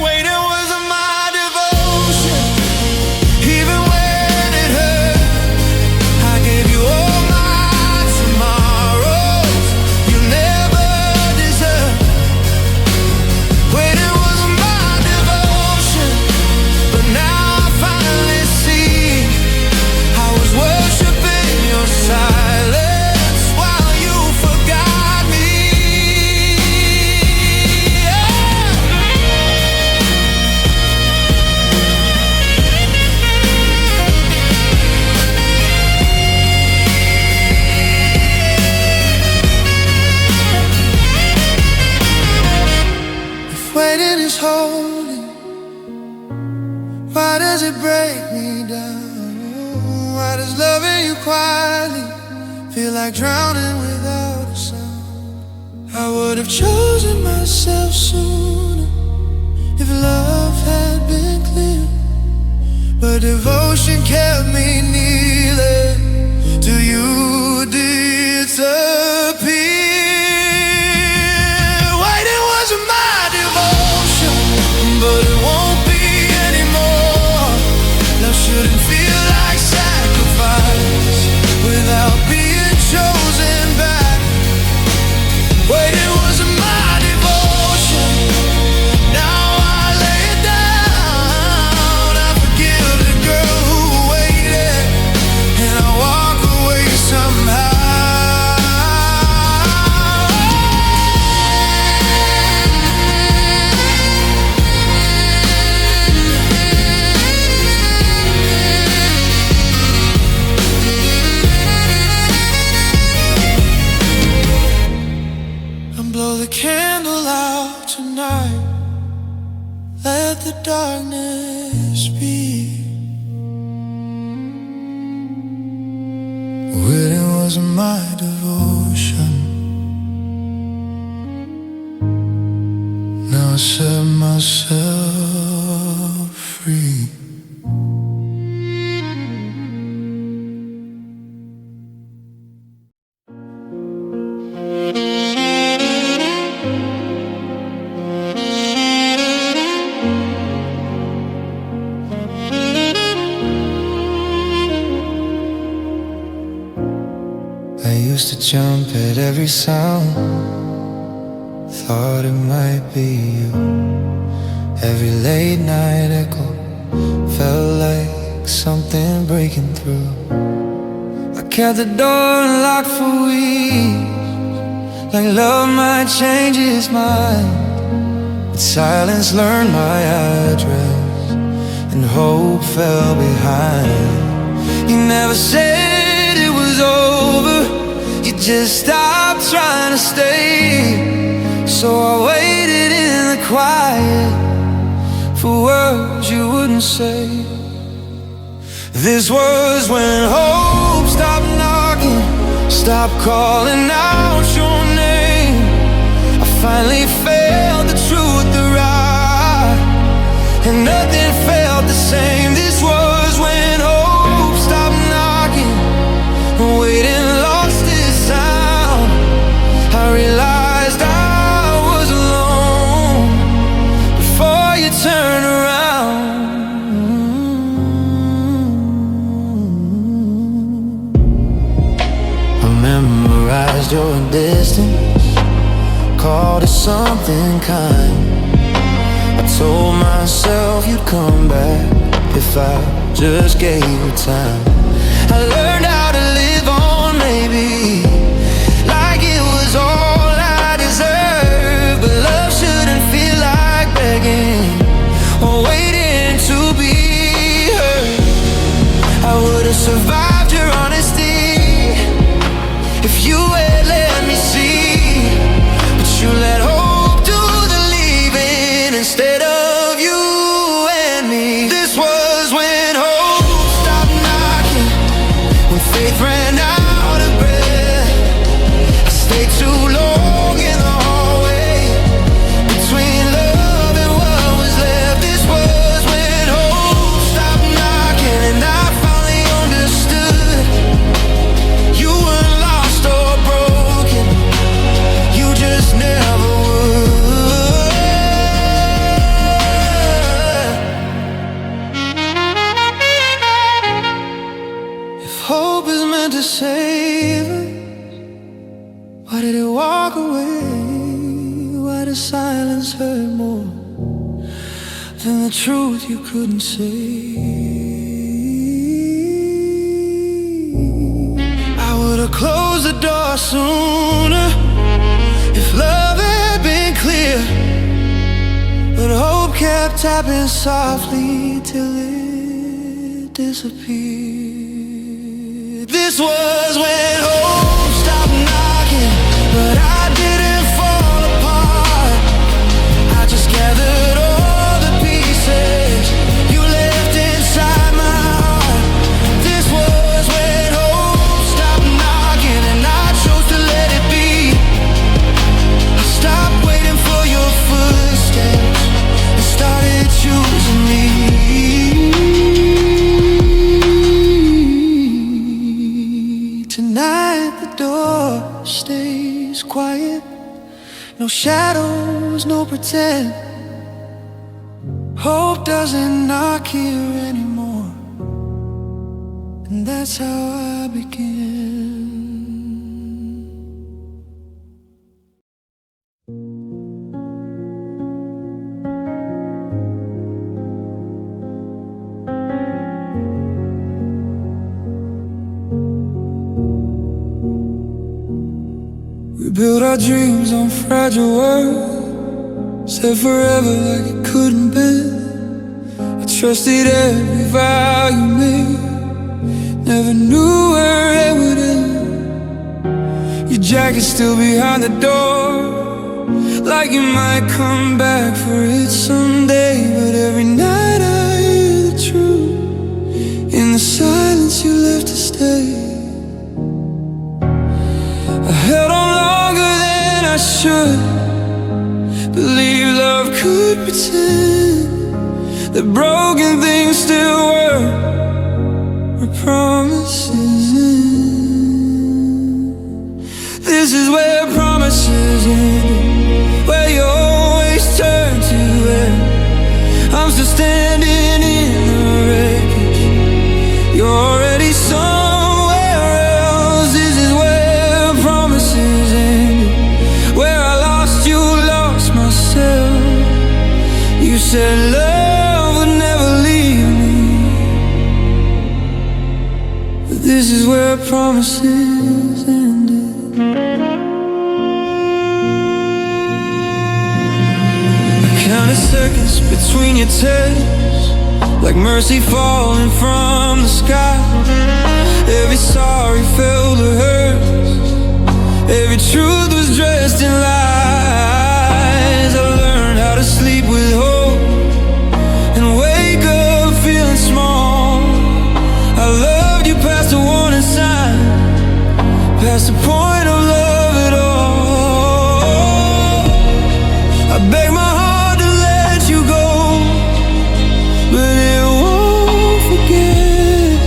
Waiting was my devotion, even when it hurt. I gave you all my tomorrows you never deserved. Waiting was my devotion, but now I finally see I was worshiping your silence while you forgot me. If waiting is holy, why does it break me down? Why does loving you quietly feel like drowning without a sound? I would have chosen myself sooner if love had been clear, but devotion kept me kneeling till you disappeared. Waiting was my devotion, the darkness be. Waiting was my devotion. Now I set myself free. I used to jump at every sound, thought it might be you. Every late night echo felt like something breaking through. I kept the door unlocked for weeks, like love might change its mind. But silence learned my address, and hope fell behind. You never said it was over, you just stopped trying to stay. So I waited in the quiet for words you wouldn't say. This was when hope stopped knocking, stopped calling out your name. I finally felt the truth, the right, and nothing felt the same. This was when hope stopped knocking, waiting lost its sound. I realized I was alone before you turned around. I memorized your distance, called it something kind. I told myself you'd come back if I just gave you time. I learned how to live on maybe like it was all I deserved. But love shouldn't feel like begging or waiting to be heard. I would've survived your honesty if you had let me see. But you let hope do the leaving instead of you and me. This was when hope stopped knocking, when faith ran out of breath. I stayed too long in the hallway between love and what was left. This was when hope stopped knocking, and I finally understood. You weren't lost or broken, you just never would. If hope is meant to save us, why did it walk away? Why does silence hurt more than the truth you couldn't say? I would've closed the door sooner if love had been clear. But hope kept tapping softly till it disappeared. This was when hope stopped knocking, but I didn't fall apart. I just gathered all the pieces you left inside my heart. This was when hope stopped knocking, and I chose to let it be. I stopped waiting for your footsteps and started choosing me. Tonight the door stays quiet, no shadows, no pretend. Hope doesn't knock here anymore, and that's how I begin. We built our dreams on fragile words, said forever like it couldn't bend. I trusted every vow you made, never knew where it would end. Your jacket's still behind the door, like you might come back for it someday. But every night I hear the truth in the silence you left to stay. I held on longer than I should, believe love could pretend that broken things still work where promises end. This is where promises end, where you always turn to end. I'm still standing in the wreckage, you're already somewhere else. This is where promises end, where I lost you, lost myself. You said love would never leave me, but this is where promises ended. I counted seconds between your tears, like mercy falling from the sky. Every sorry felt the hurt, every truth was dressed in lies. I learned how to sleep with hope and wake up feeling small. I loved you past the warning sign, past the point of love at all. I beg my heart to let you go, but it won't forget.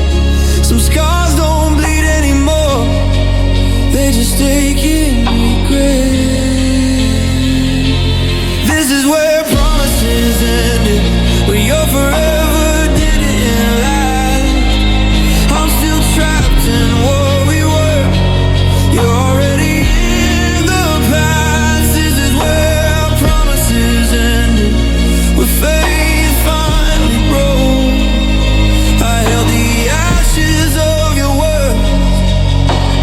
Some scars don't bleed anymore, they just ache in regret. This is where promises ended, where you're forever didn't last. I'm still trapped in what we were, you're already in the past. This is where promises ended, where faith finally broke. I held the ashes of your words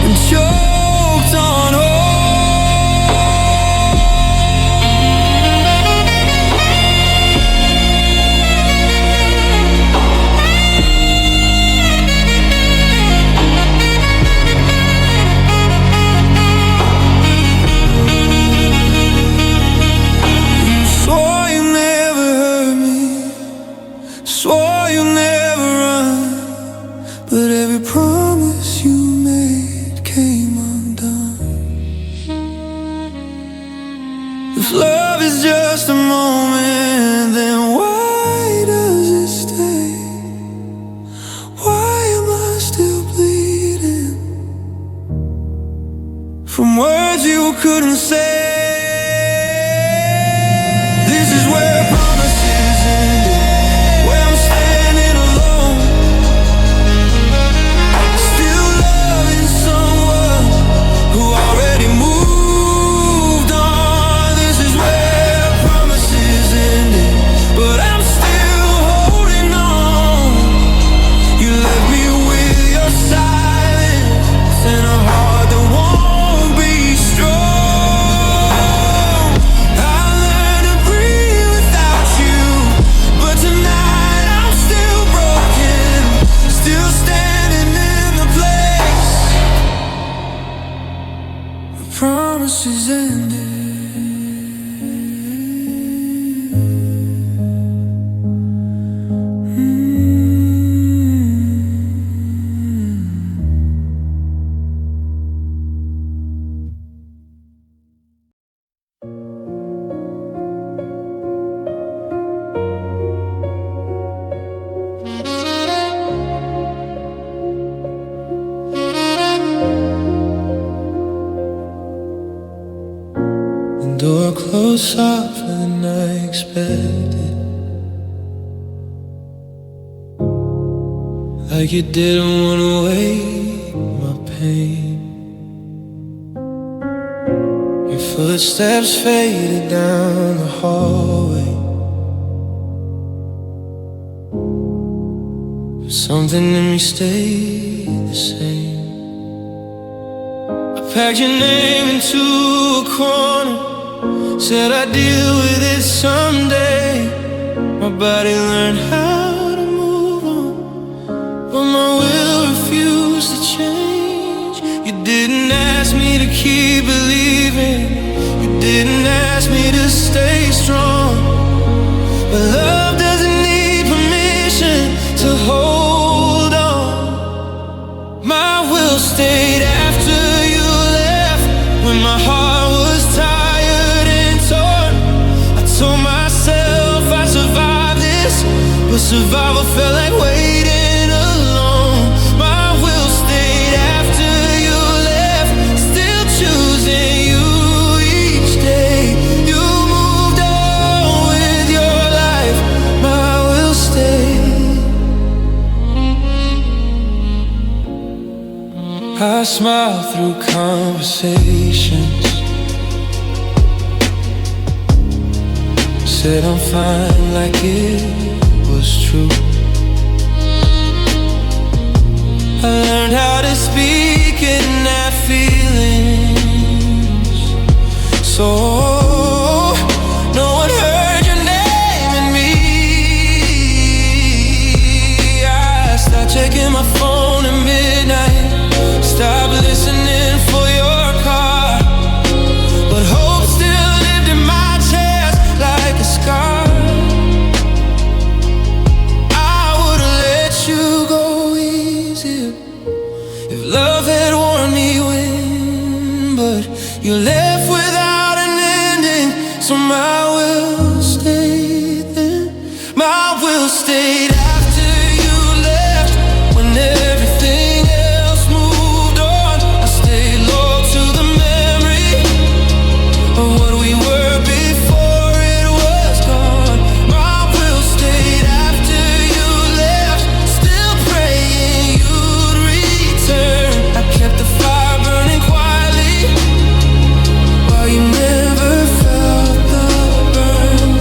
and choked on hope. You swore you never hurt me, swore you never run, but every promise you made came undone. If love is just a moment, then why does it stay? Why am I still bleeding from words you couldn't say? This is where promises ended, where I'm standing alone, still loving someone who already moved on. This is where promises ended, but I'm still holding on. You left me with your silence and a heart that won't be strong. I learned to breathe without you, but tonight I'm still broken, still standing in the place where promises ended. The door closed softer than I expected, like you didn't want to wake my pain. Your footsteps faded down the hallway, but something in me stayed the same. I packed your name into a corner, said I'd deal with it someday. My body learned how to move on, but my will refused to change. You didn't ask me to keep believing, you didn't ask me to stay strong, but love doesn't need permission to hold on. My will stayed after you left, when my heart was tired and torn. I told myself I'd survive this, but survival felt like waiting alone. My will stayed after you left, still choosing you each day. You moved on with your life, my will stayed. I smile through conversations, said I'm fine like it was true. I learned how to speak and have feelings, so no one heard your name in me. I stopped checking my phone at midnight, stopped listening for your car, but hope still lived in my chest like a scar. I would've let you go easier if love had worn me win, but you left without an ending, so my will stayed then. My will stayed after you left, when everything else moved on. I stayed loyal to the memory of what we were before it was gone. My will stayed after you left, still praying you'd return. I kept the fire burning quietly, while you never felt the burn.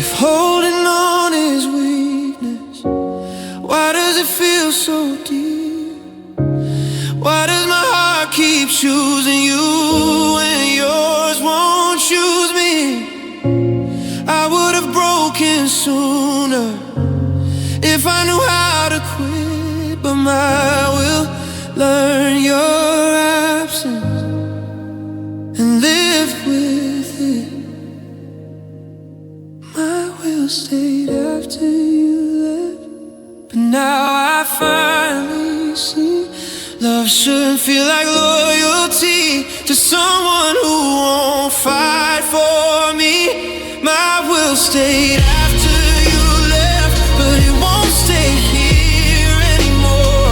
If holding on is weakness, why does it feel so deep? Why does my heart keep choosing you when yours won't choose me? I would have broken sooner if I knew how to quit, but my will learn your absence and live with it. My will stayed after you left, but now I finally see love shouldn't feel like loyalty to someone who won't fight for me. My will stayed after you left, but it won't stay here anymore.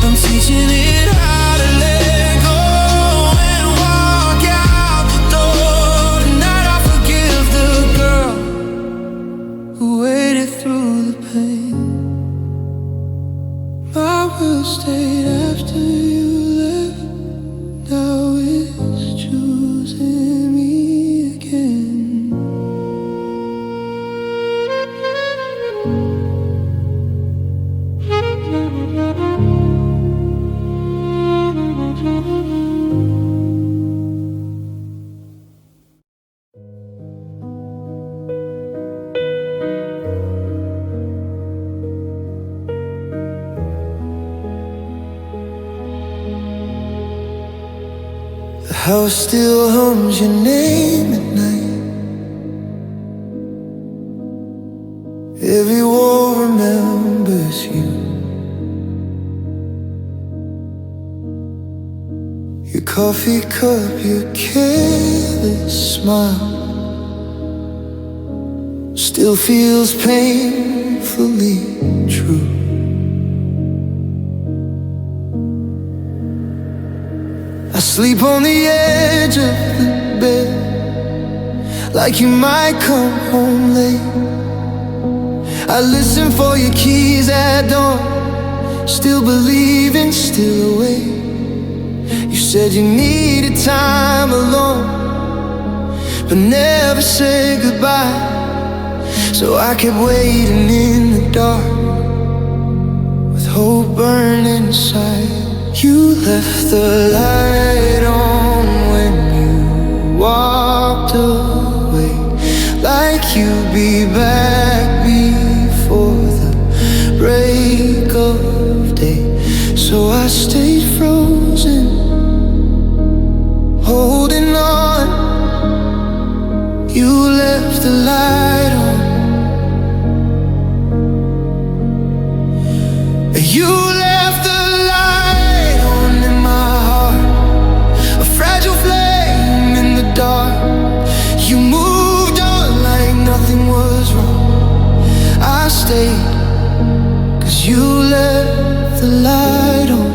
I'm teaching it how to let go and walk out the door. Tonight I forgive the girl who waited through the pain. My will stayed after you left, now it's choosing me again. The house still hums your name at night. Every wall remembers you. Your coffee cup, your careless smile still feels painfully true. I sleep on the edge of the bed, like you might come home late. I listen for your keys at dawn, still believing, still awake. You said you needed time alone, but never said goodbye. So I kept waiting in the dark, with hope burning inside. You left the light on when you walked away, like you'd be back before the break of day. So I stayed frozen, holding You left the light on in my heart, a fragile flame in the dark. You moved on like nothing was wrong. I stayed, 'cause you left the light on.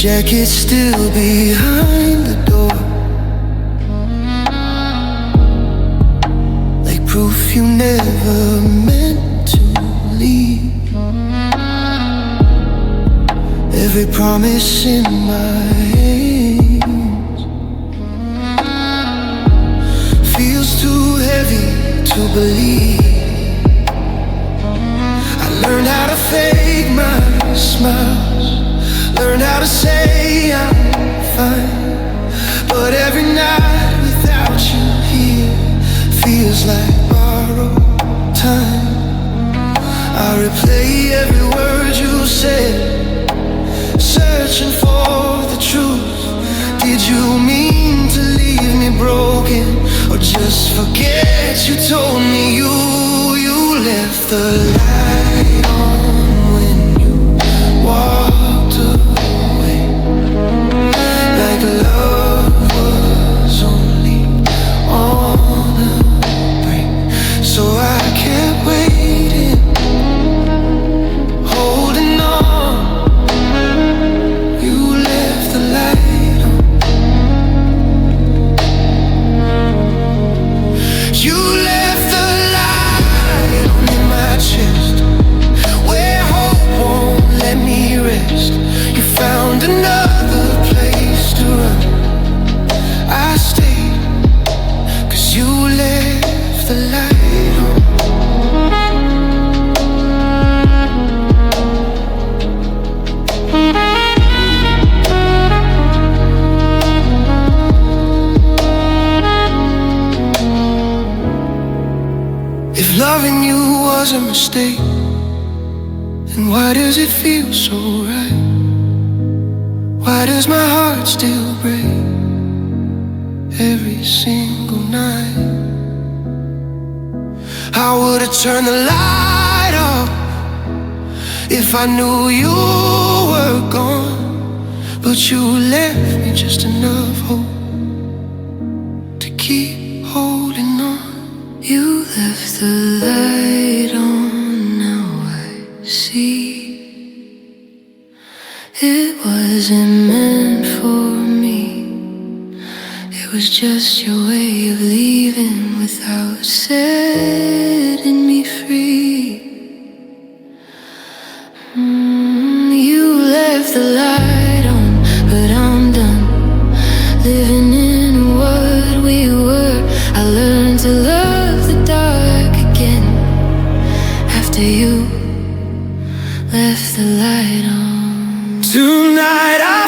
Jacket still behind the door, like proof you never meant to leave. Every promise in my hands feels too heavy to believe. I learned how to fake my smiles, learn how to say I'm fine, but every night without you here feels like borrowed time. I replay every word you said, searching for the truth. Did you mean to leave me broken, or just forget you told me you left the light on when you walked away? Like love was only on a break, so I kept waiting, holding on. You left the light on. You left the light on in my chest, where hope won't let me rest. You found another place to run. I stayed, 'cause you left the light on. If loving you was a mistake, then why does it feel so right? Why does my heart still break every single night? I would've turned the light off if I knew you were gone, but you left me just enough hope to keep holding on. You left the light on, now I see. It wasn't meant for me. It was just your way of leaving without setting me free. You left the light on, but I'm done living in what we were. I learned to love the dark again after you left the light on. Tonight I